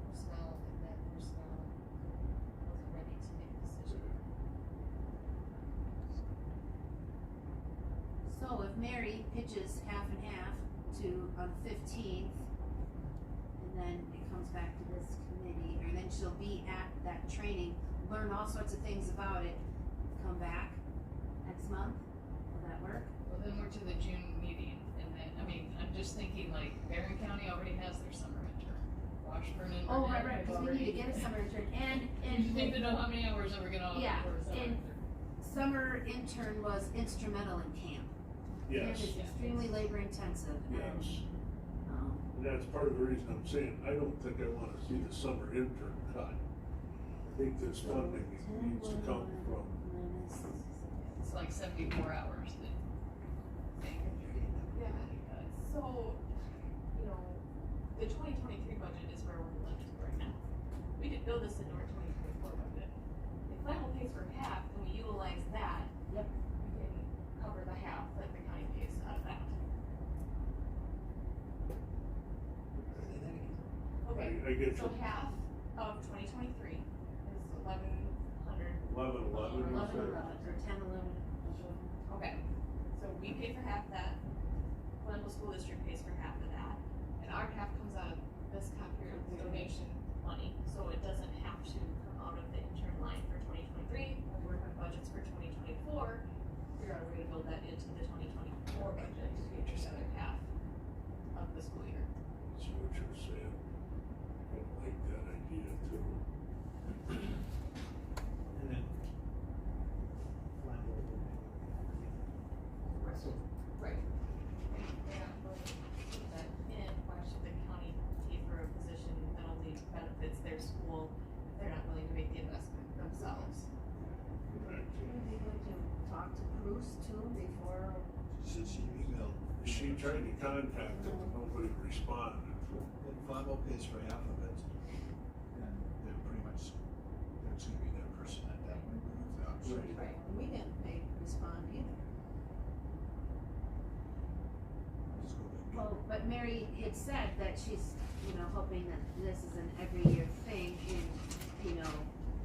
Personnel, and then personnel wasn't ready to make a decision. So if Mary pitches half and half to on the 15th, and then it comes back to this committee, and then she'll be at that training, learn all sorts of things about it, come back next month, will that work? Well, then we're to the June meeting, and then, I mean, I'm just thinking like Barron County already has their summer intern. Washburn and. Oh, right, because we need to get a summer intern, and. You need to know how many hours are we gonna offer Yeah, for a summer and intern. summer intern was instrumental in camp. Camp Yes. is extremely labor intensive, and, Yes. And that's part of the reason I'm saying, I don't think I want to see the summer intern cut. I think this funding needs to come from, It's like 74 hours that. Yeah, so, you know, the 2023 budget is where we're left right now. We could build this into our 2024 budget. If Flambeau pays for half, and we utilize that, yep, we can cover the half that the county pays out of that. Okay, I get so you. half of 2023 is 1,100. 11, or 10, 11. Okay, so we pay for half that, Flambeau School District pays for half of that, and our half comes out of this CompUse donation money, so it doesn't have to come out of the intern line for 2023. When we work on budgets for 2024, figure out a way to build that into the 2024 budget to get your other half of the school year. that's what you're saying. like that idea too. And then Flambeau will Right. Yeah, but that in, why should the county pay for a position that only benefits their school if they're not willing to make the investment themselves? Right. Are they going to talk to Bruce too before? Since you emailed. She tried to contact them, but nobody responded. Well, Flambeau pays for half of it, and they're pretty much, that's gonna be their person at that point, with the oversight. Right, we didn't respond either. Let's go back. Well, but Mary had said that she's, hoping that this is an every year thing and,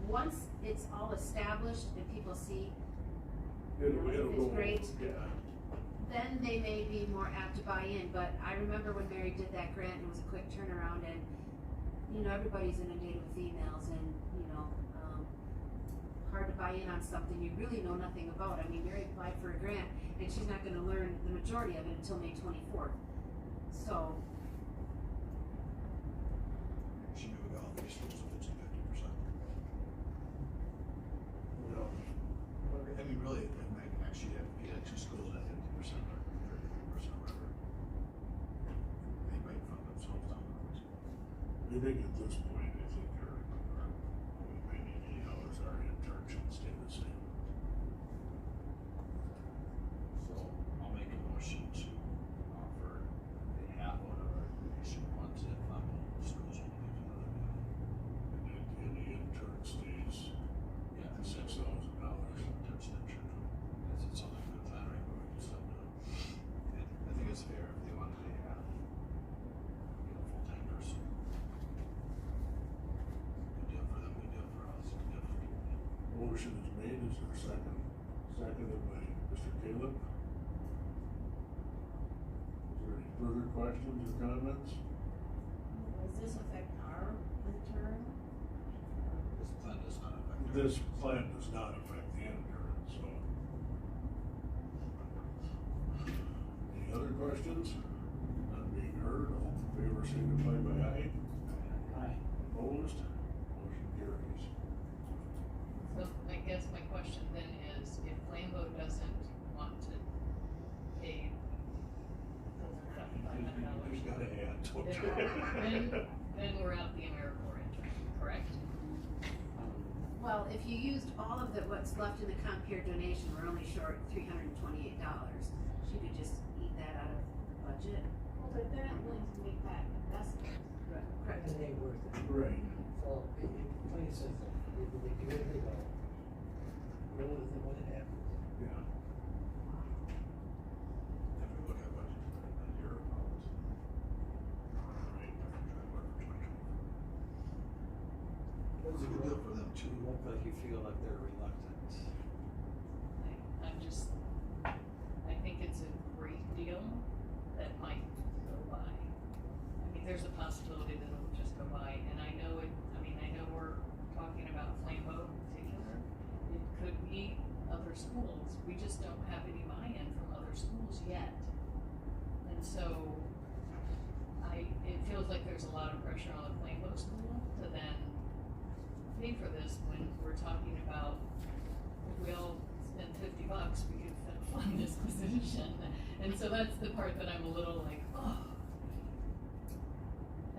once it's all established and people see It'll it's go, great. yeah. then they may be more apt to buy in, but I remember when Mary did that grant and it was a quick turnaround and, everybody's inundated with emails and, hard to buy in on something you really know nothing about. I mean, Mary applied for a grant and she's not gonna learn the majority of it until May 24th. So, She knew about all these schools, if it's 50%. No. I mean, really, it might actually have, you had two schools at 50% or 50%, whatever. They might fund themselves down the road. I think at this point, I think we may need 8 hours, our intern should stay the same. So I'll make a motion to offer a half out of our donation funds at Flambeau schools will give another million. And the intern stays Yeah, at $6,000. touch that church. That's it, sounds like a good plan, right? But we can send it. And I think it's fair if they wanted a half, get a full-time person. Good deal for them, good deal for us, good deal for the community. Motion is made, is there a second? Seconded by Mr. Kalepp. Is there any further questions or comments? does this affect our intern? This plan does not affect. This plan does not affect the intern, so. Any other questions? None being heard, all in favor signify by aye. Aye. Opposed? Motion carries. So I guess my question then is, if Flambeau doesn't want to pay Who's $500, got a hand to it? then we're out the AmeriCorps intern, correct? Well, if you used all of what's left in the Compare donation, we're only short $328. She could just eat that out of the budget. Well, but they're not willing to make that investment. Correct. And they worth it. Right. So, plain and simple, either they do it or they don't. Roll with it when it happens. Yeah. If we look at budget, a year about. Right, try to work for 2024. It's a good deal for them too. You look like you feel like they're reluctant. I think it's a great deal that might go by. I mean, there's a possibility that it'll just go by, and I know we're talking about Flambeau in particular. It could be other schools, we just don't have any buy-in from other schools yet. And so, it feels like there's a lot of pressure on the Flambeau school to then pay for this when we're talking about, if we all spend $50, we could fund this position. And so that's the part that I'm a little like, oh.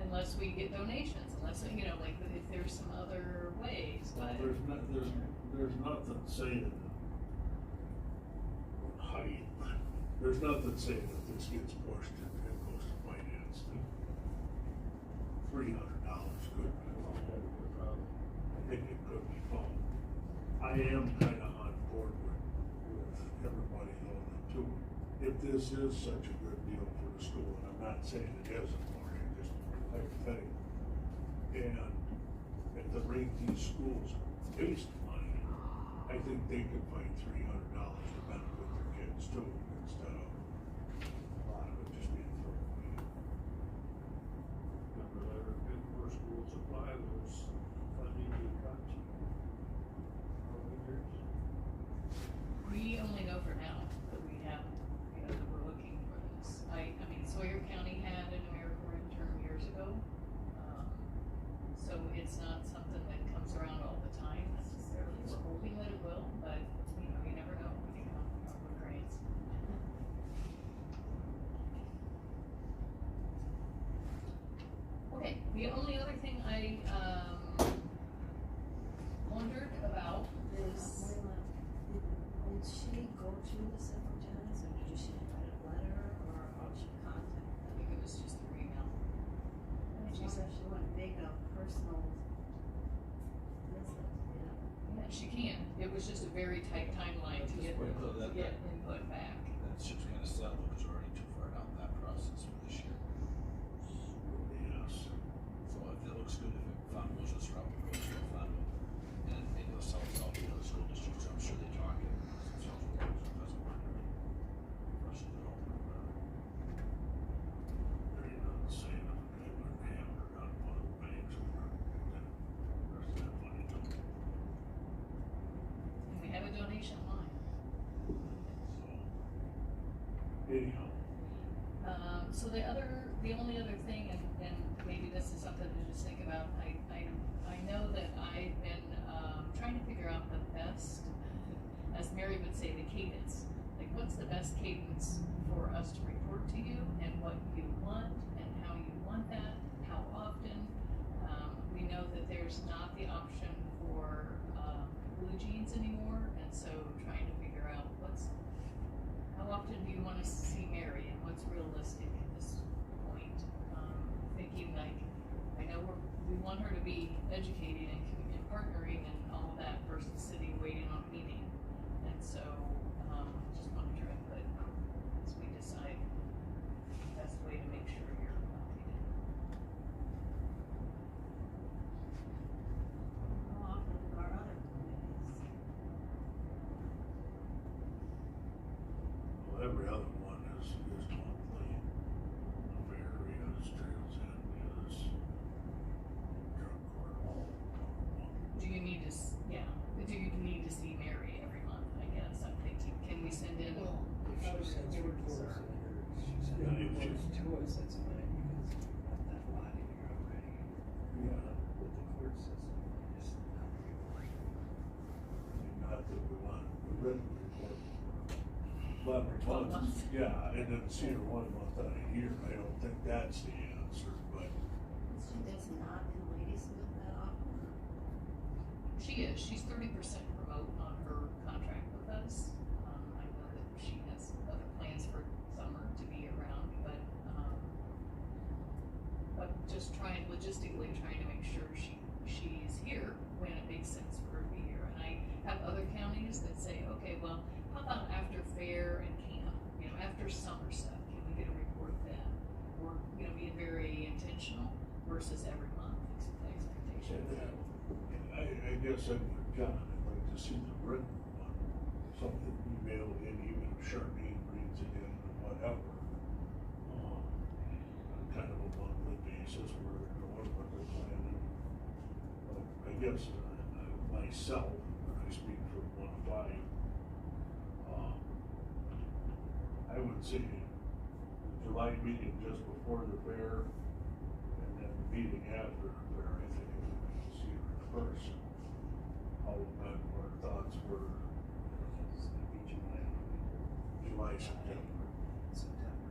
Unless we get donations, unless, like if there's some other ways, but. There's nothing saying height. There's nothing saying that this gets pushed and it goes to finance. $300 could be a problem. I think it could be fun. I am kinda on board with everybody though, too. If this is such a good deal for the school, and I'm not saying it isn't, Lori, just hypothetical. And at the rate these schools waste money, I think they could find $300 to benefit their kids too, instead of a lot of it just being thrown away. Remember, there have been more schools apply those funding we got to. We only know for now that we have, that we're looking for this. I mean, Sawyer County had an AmeriCorps intern years ago. The only other thing I, wondered about is. Did she go to the superintendents, or did she write a letter, or how did she contact them? I think it was just through email. She said she wouldn't make a personal visit, Yeah, she can. It was just a very tight timeline to get input back. That ship's kinda settled, because we're already too far down that process for this year. Yes. So if it looks good, if Flambeau's just route, we'll go to Flambeau. And maybe they'll sell it out to the other school districts, I'm sure they talk it. It doesn't work. Rush it all. They're not saying that they would hammer on one of the banks or then the rest of that money don't. And we have a donation line. Anyhow. So the only other thing, and maybe this is something to just think about, I know that I've been, trying to figure out the best, as Mary would say, the cadence. Like, what's the best cadence for us to report to you, and what you want, and how you want that, how often. We know that there's not the option for, BlueJeans anymore, and so trying to figure out how often do you want to see Mary, and what's realistic at this point? Thinking like, I know we want her to be educated and partnering and all of that versus sitting waiting on a meeting. And so, just want to try to put, as we decide, the best way to make sure you're updated. how often do our other committees? Well, every other one is monthly. Fair is, Trails End is, drug court, all monthly. Do you need to, do you need to see Mary every month, I guess, I'm thinking, can we send in? Well, if she sends reports in her, she sends reports to us, that's fine, because we've got that body here already. Yeah. With the court system, it's not really. Not that we want a written report. 11 months, yeah, and then see her 1 month out of year, I don't think that's the answer, but. She does not in Ladysmith that often. She is, she's 30% remote on her contract with us. I know that she has other plans for summer to be around, but just logistically trying to make sure she's here when it makes sense for her to be here. And I have other counties that say, okay, well, how about after fair and camp, after summer stuff, can we get a report then? Or, being very intentional versus every month expectation. I guess I would, John, I'd like to see the written one, something emailed in, even if Charmaine reads it in, or whatever. On kind of a monthly basis, where they're going, what they're planning. But I guess, myself, when I speak for 1 of 5, I would say the July meeting just before the fair, and then the meeting after the fair, I think we need to see her in person. How that, what our thoughts were. It's gonna be July. July, September. September.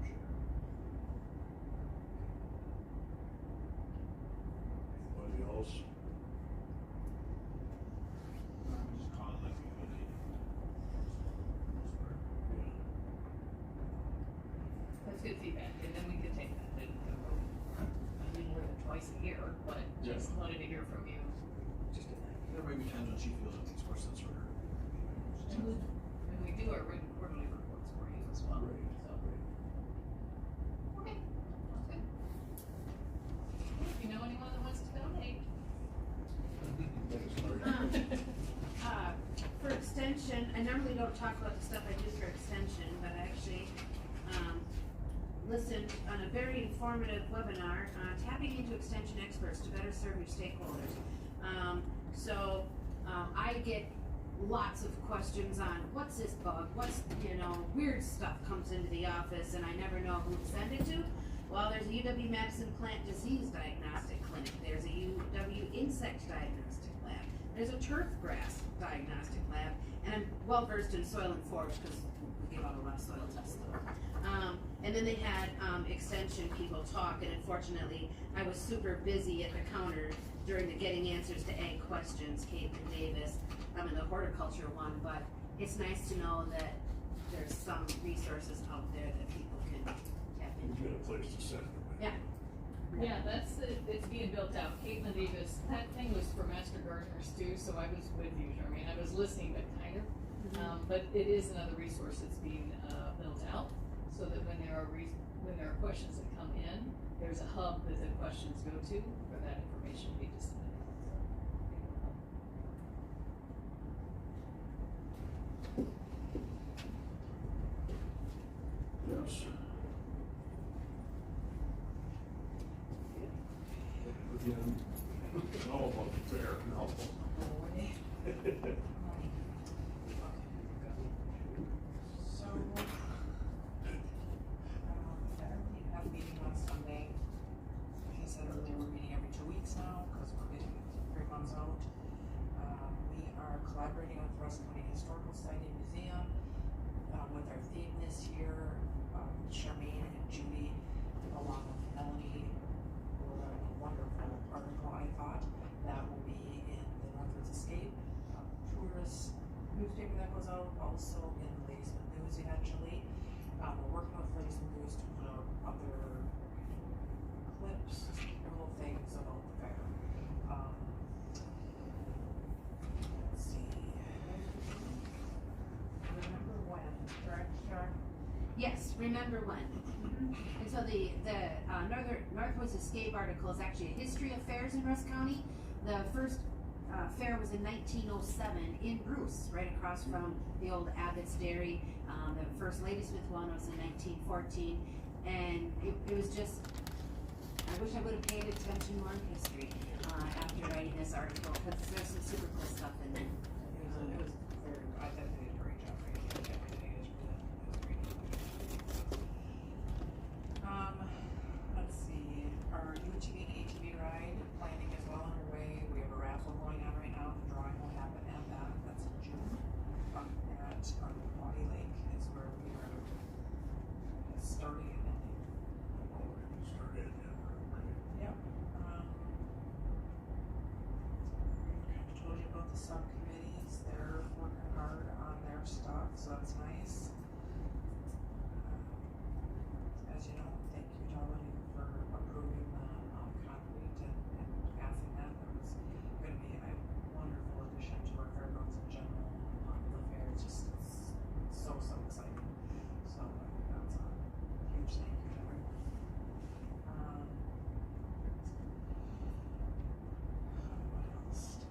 Sure. Anybody else? Just call it like we would. That's good feedback, and then we could take that and go, more than twice a year, but just wanted to hear from you. There may be times when she feels it makes more sense for her. And we do our written quarterly reports for you as well, so. Okay, sounds good. If you know anyone that wants to donate. For extension, I normally don't talk about the stuff I do for extension, but I actually, listened on a very informative webinar, tapping into extension experts to better serve your stakeholders. I get lots of questions on what's this bug, what's, weird stuff comes into the office and I never know who to send it to. Well, there's a UW-Madison Plant Disease Diagnostic Clinic, there's a UW Insect Diagnostic Lab, there's a turf grass diagnostic lab, and I'm well versed in soil and forage because we give out a lot of soil tests though. And then they had, extension people talk, and unfortunately, I was super busy at the counter during the getting answers to ag questions, Caitlin Davis, in the horticulture one, but it's nice to know that there's some resources out there that people can tap into. Get a place to send them. Yeah. Yeah, it's being built out. Caitlin Davis, that thing was for Master Gardeners too, so I was with you, Charmaine. I was listening, but kind of. But it is another resource that's being, built out, so that when there are questions that come in, there's a hub that the questions go to for that information to be disseminated. Yes. Again, it's all about the fair now. So, we have a meeting on Sunday. Like I said earlier, we're meeting every 2 weeks now, because we're getting 3 months out. We are collaborating with Rusk County Historical Society and Museum, with our theme this year, Charmaine and Judy, along with Melanie, wrote a wonderful article, I thought, that will be in the Northwoods Escape, tourist newspaper that goes out, also in the Ladysmith News eventually. We're working with Ladysmith News to put out other clips, little things about the fair. Let's see. Remember when, correct, Char? Yes, remember when. And so the Northwoods Escape article is actually a history of fairs in Rusk County. The first fair was in 1907 in Bruce, right across from the old Abbott's Dairy. The first Ladysmith one was in 1914, and it was just, I wish I would have paid attention more in history after writing this article, because there's some super cool stuff in there. It was very, I thought they did a great job writing it. Everything is really, it was great. Let's see, our UTV and ATV ride planning is well underway. We have a raffle going on right now. The drawing will happen at that. That's in June. At Body Lake is where we are starting and ending. Yep. I told you about the subcommittees. They're working hard on their stuff, so that's nice. As you know, thank you to all of you for approving the concrete and passing that. That was going to be a wonderful addition to our fairgrounds in general. The fair is just so exciting. So that's a huge thank you to everyone. What else?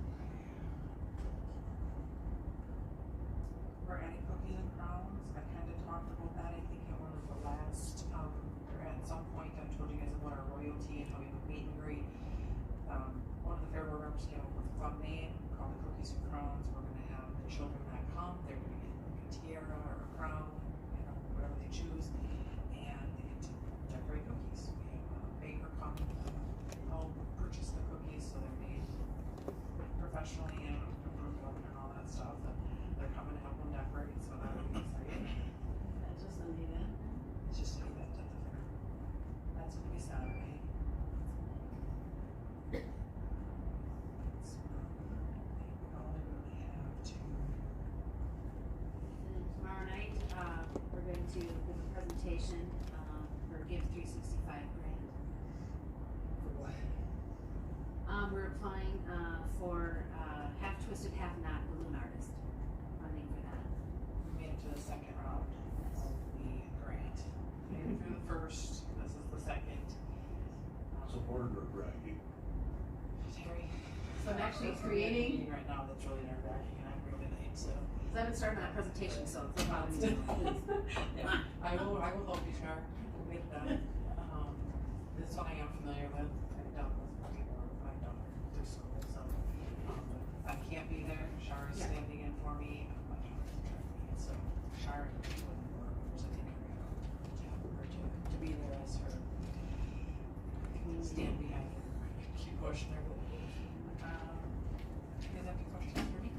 We're adding cookies and crowns. I kind of talked about that, I think, at one of the last, or at some point, I told you guys about our royalty and how we would meet and greet. One of the fair board members came up with a fun name called the Cookies and Crowns. We're gonna have the children that come, they're gonna get like a tiara or a crown, you know, whatever they choose, and they get to decorate cookies. We have a baker come, help purchase the cookies, so they're made professionally and approved oven and all that stuff, and they're coming to help them decorate, so that'll be exciting. That's just an event. It's just an event at the fair. That's gonna be Saturday. That's all I really have to. And then tomorrow night, we're going to give a presentation for Give 365 grant. For what? We're applying for Half Twisted, Half Not balloon artist funding for that. We made it to the second round of the grant. Made it through the first, this is the second. Supported or bragging? Terry. So I'm actually That's creating. right now that's really nerve-wracking, and I'm really late, so. I haven't started my presentation, so it's about me. Yeah, I will help you, Char. We'll get it done. This one I am familiar with. I've done this before. I've done it through school, so. If I can't be there, Char is standing in for me. My daughter's in charge of me, so Char and representing Erica to be there as her. Stand behind her. Keep pushing her. You guys have any questions for me?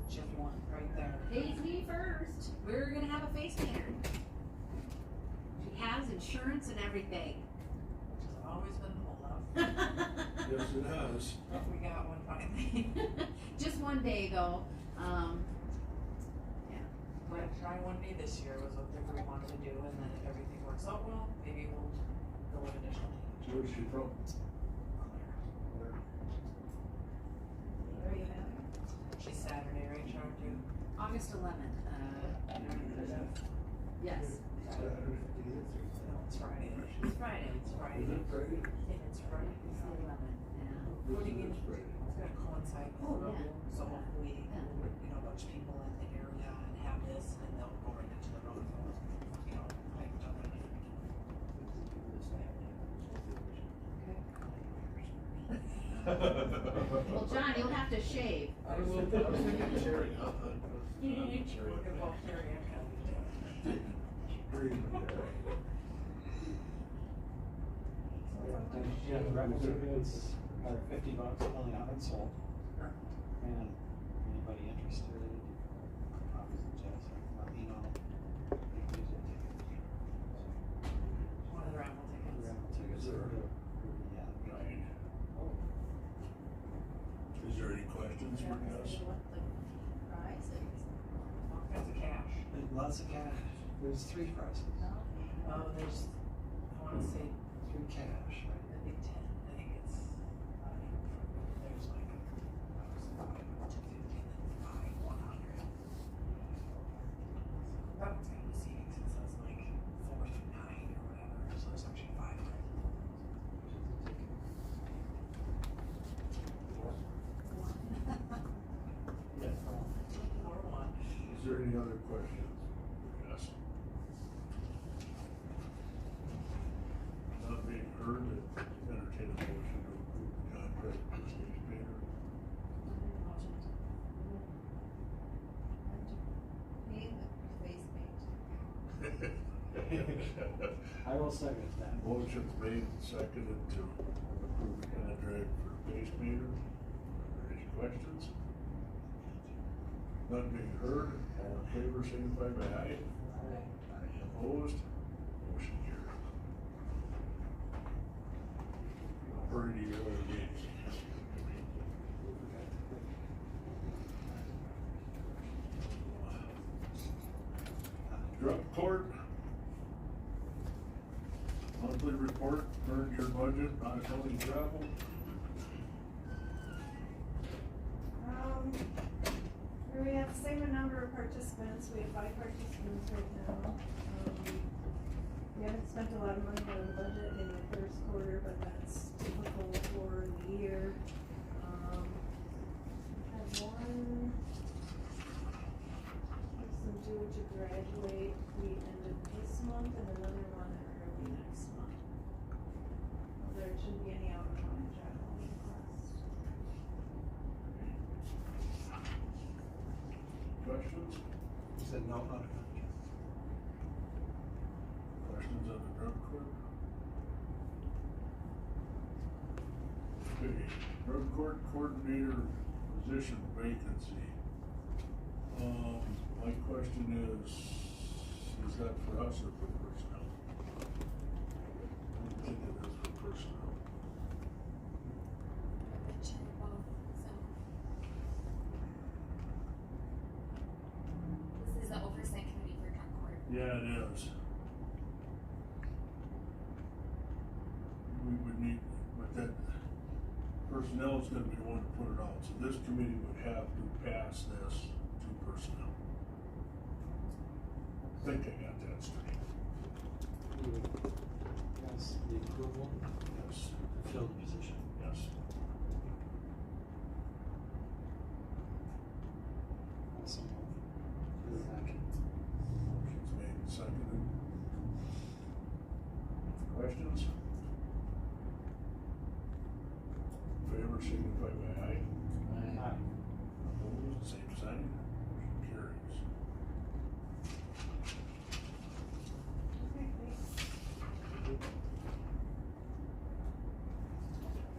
Jeff, you and everything. Which has always been the holdup. Yes, it has. But we got one finally. Just one day though, yeah. We're gonna try one day this year was what we wanted to do, and then if everything works out well, maybe we'll go with additional days. Where's she from? There you have it. She's Saturday, right, Char, too? August 11th, yes. Saturday. No, it's Friday. It's Friday. It's Friday. Is it Friday? Yeah, it's Friday. It's the 11th, yeah. What do you mean? It's Friday. It's gonna coincide with, Oh, yeah. so hopefully, you know, a bunch of people in the area and have this, and they'll go right into the road. You know, like, Well, John, you'll have to shave. I was thinking Terry, huh? Well, Terry, I'm kind of. Yeah, the revenue is about $50 only on it sold. And anybody interested, just let me know. One of the raffle tickets. Raffle tickets are, yeah. Right. Is there any questions for us? What the prize is. All kinds of cash. Lots of cash. There's 3 prizes. There's, I wanna say, 3 cash, right? the Big Ten, I think it's, there's like, $250 and $500. That one's gonna be seating since that's like 4 through 9 or whatever, so there's actually 5 prizes. Or one. Is there any other questions? Yes. Not being heard, entertain a motion to approve the contract for stage painter. I will second that. Motion made and seconded to approve the contract for base painter. Are there any questions? None being heard, all in favor, signify by aye. Opposed? Motion carried. Already, drug court. Monthly report, current year budget, not accounting travel. We have the same number of participants, we have 5 participants right now. We haven't spent a lot of money on the budget in the first quarter, but that's typical for the year. I have one person due to graduate the end of this month and another one early next month. There shouldn't be any out of county travel requests. Questions? You said no out of contract. Questions on the drug court? Okay, drug court coordinator position vacancy. My question is that for us or for personnel? I think it is for personnel. This is the oversight committee for drug court. Yeah, it is. We would need, but that personnel is gonna be the one to put it out, so this committee would have to pass this to personnel. I think I got that straight. Yes, the approval Yes, to fill the position. yes. Awesome. Second. Motion's made and seconded. Questions? In favor, signify by aye. Aye. Opposed, same sign. Motion carries. Okay, thanks.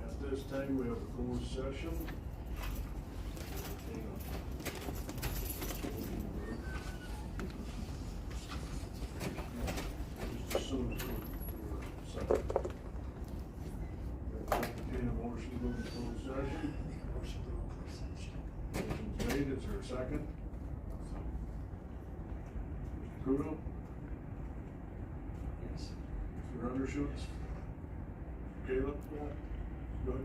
At this time, we have a closed session. Just as soon as we're Entertain a motion to go into closed session. Motion's made, is there a second? Mr. Cudo? Yes. Mr. Undershoots? Caleb? Good?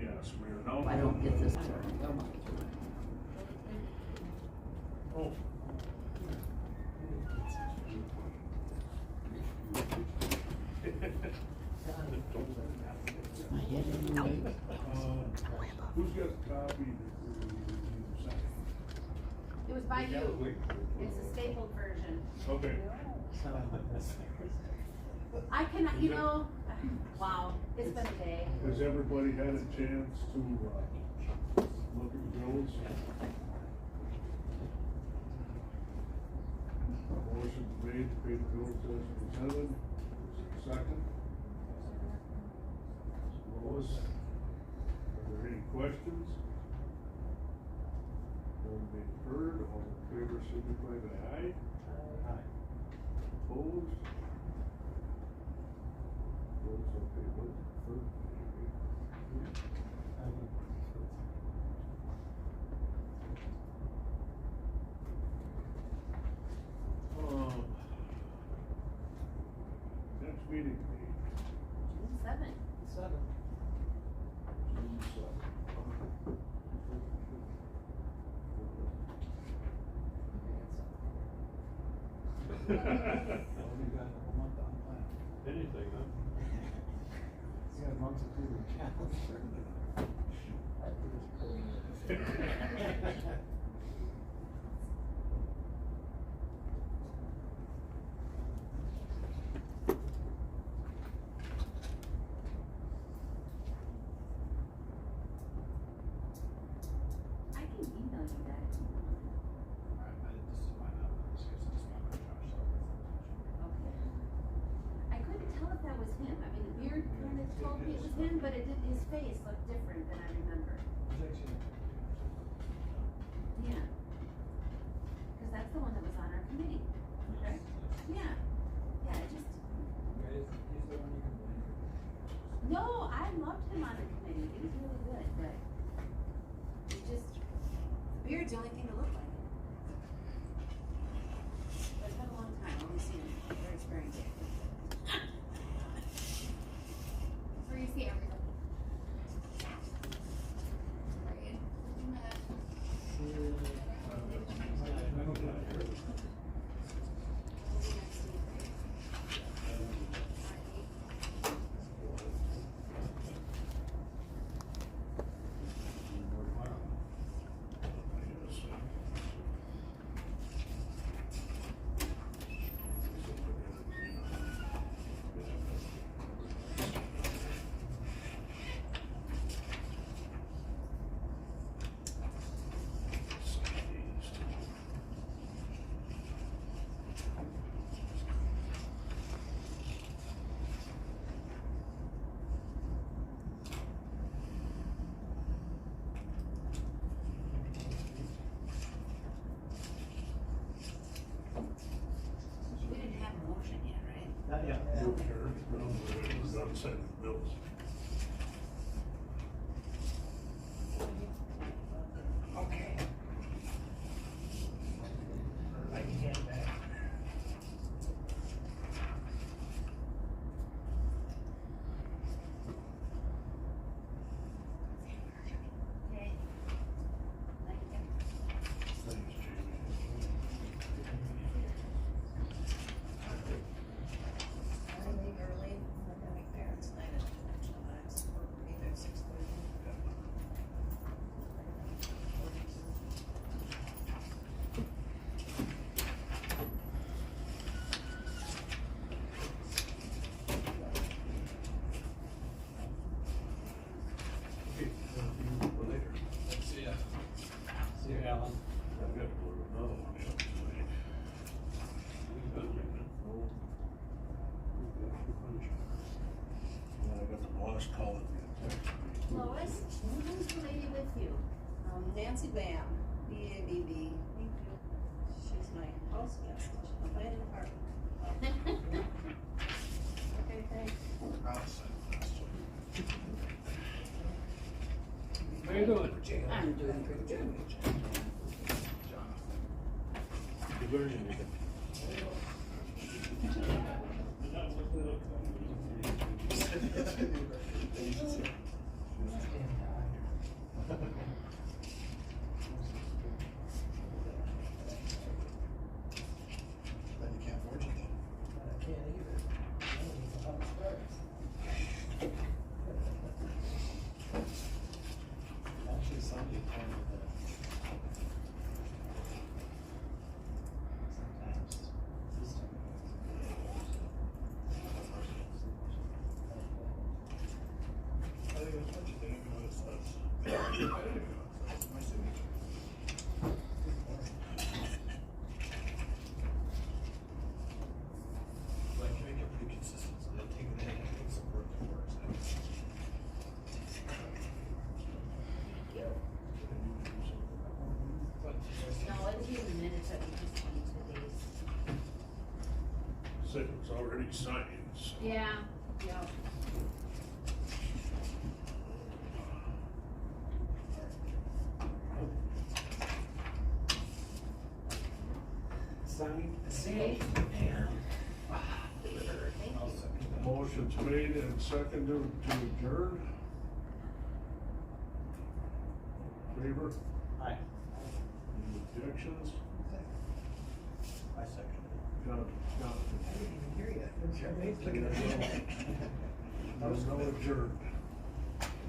Yes, we are now. I don't get this. Oh. Who's got a copy that we're signing? It was by you. It's a stapled version. Okay. I cannot, you know, wow, it's been a day. Has everybody had a chance to, look at the bills? Motion made to pay the bills as presented. Second. Lois, are there any questions? None being heard, all in favor signify by aye. Aye. Opposed? Opposed, okay, what, first? Next meeting date. June 7th. June 7th. Only got a month on plan. Anything, huh? You got a month to do the calendar. I can email you that. Okay. I couldn't tell if that was him. I mean, the beard kind of told me it was him, but it did, his face looked different than I remember. Yeah. Because that's the one that was on our committee, right? Yeah. Yeah, it just. No, I loved him on the committee. He was really good, but it just, the beard's the only thing that looked like it. But it's been a long time. I've only seen him very sparingly. So you see everything. We didn't have a motion yet, right? Not yet. No, sure. No, we're done sending the bills. Okay. I can get that. Okay. Thank you. Thanks, Jamie. I leave early, I'm gonna make parents' night at July's, or be there at 6:30. Okay, for later. See ya. See you, Alan. I've got to go to another one tonight. Yeah, I got the boss calling me. Lois, who's the lady with you? Nancy Bam, B-A-B-B. Thank you. She's my house guest, my apartment. Okay, proud to sign the last one. How you doing? I'm doing pretty good. You learn anything? Then you can't forge it then. I can't either. I don't even know how it starts. Actually, somebody told me that sometimes system. I think it's much, they don't even know what it says. I don't even know what it says, my signature. Like, you make it pretty consistent, so they'll take it in and take some work to work. No, it'll be in the minutes that we just changed the dates. Said it was already signed, so. Yeah, yeah. Signed. Okay. Motion's made and seconded to adjourn. Favor? Aye. Any objections? I second it. Jonathan. I didn't even hear you. Charmaine's looking at me. There's no adjourn.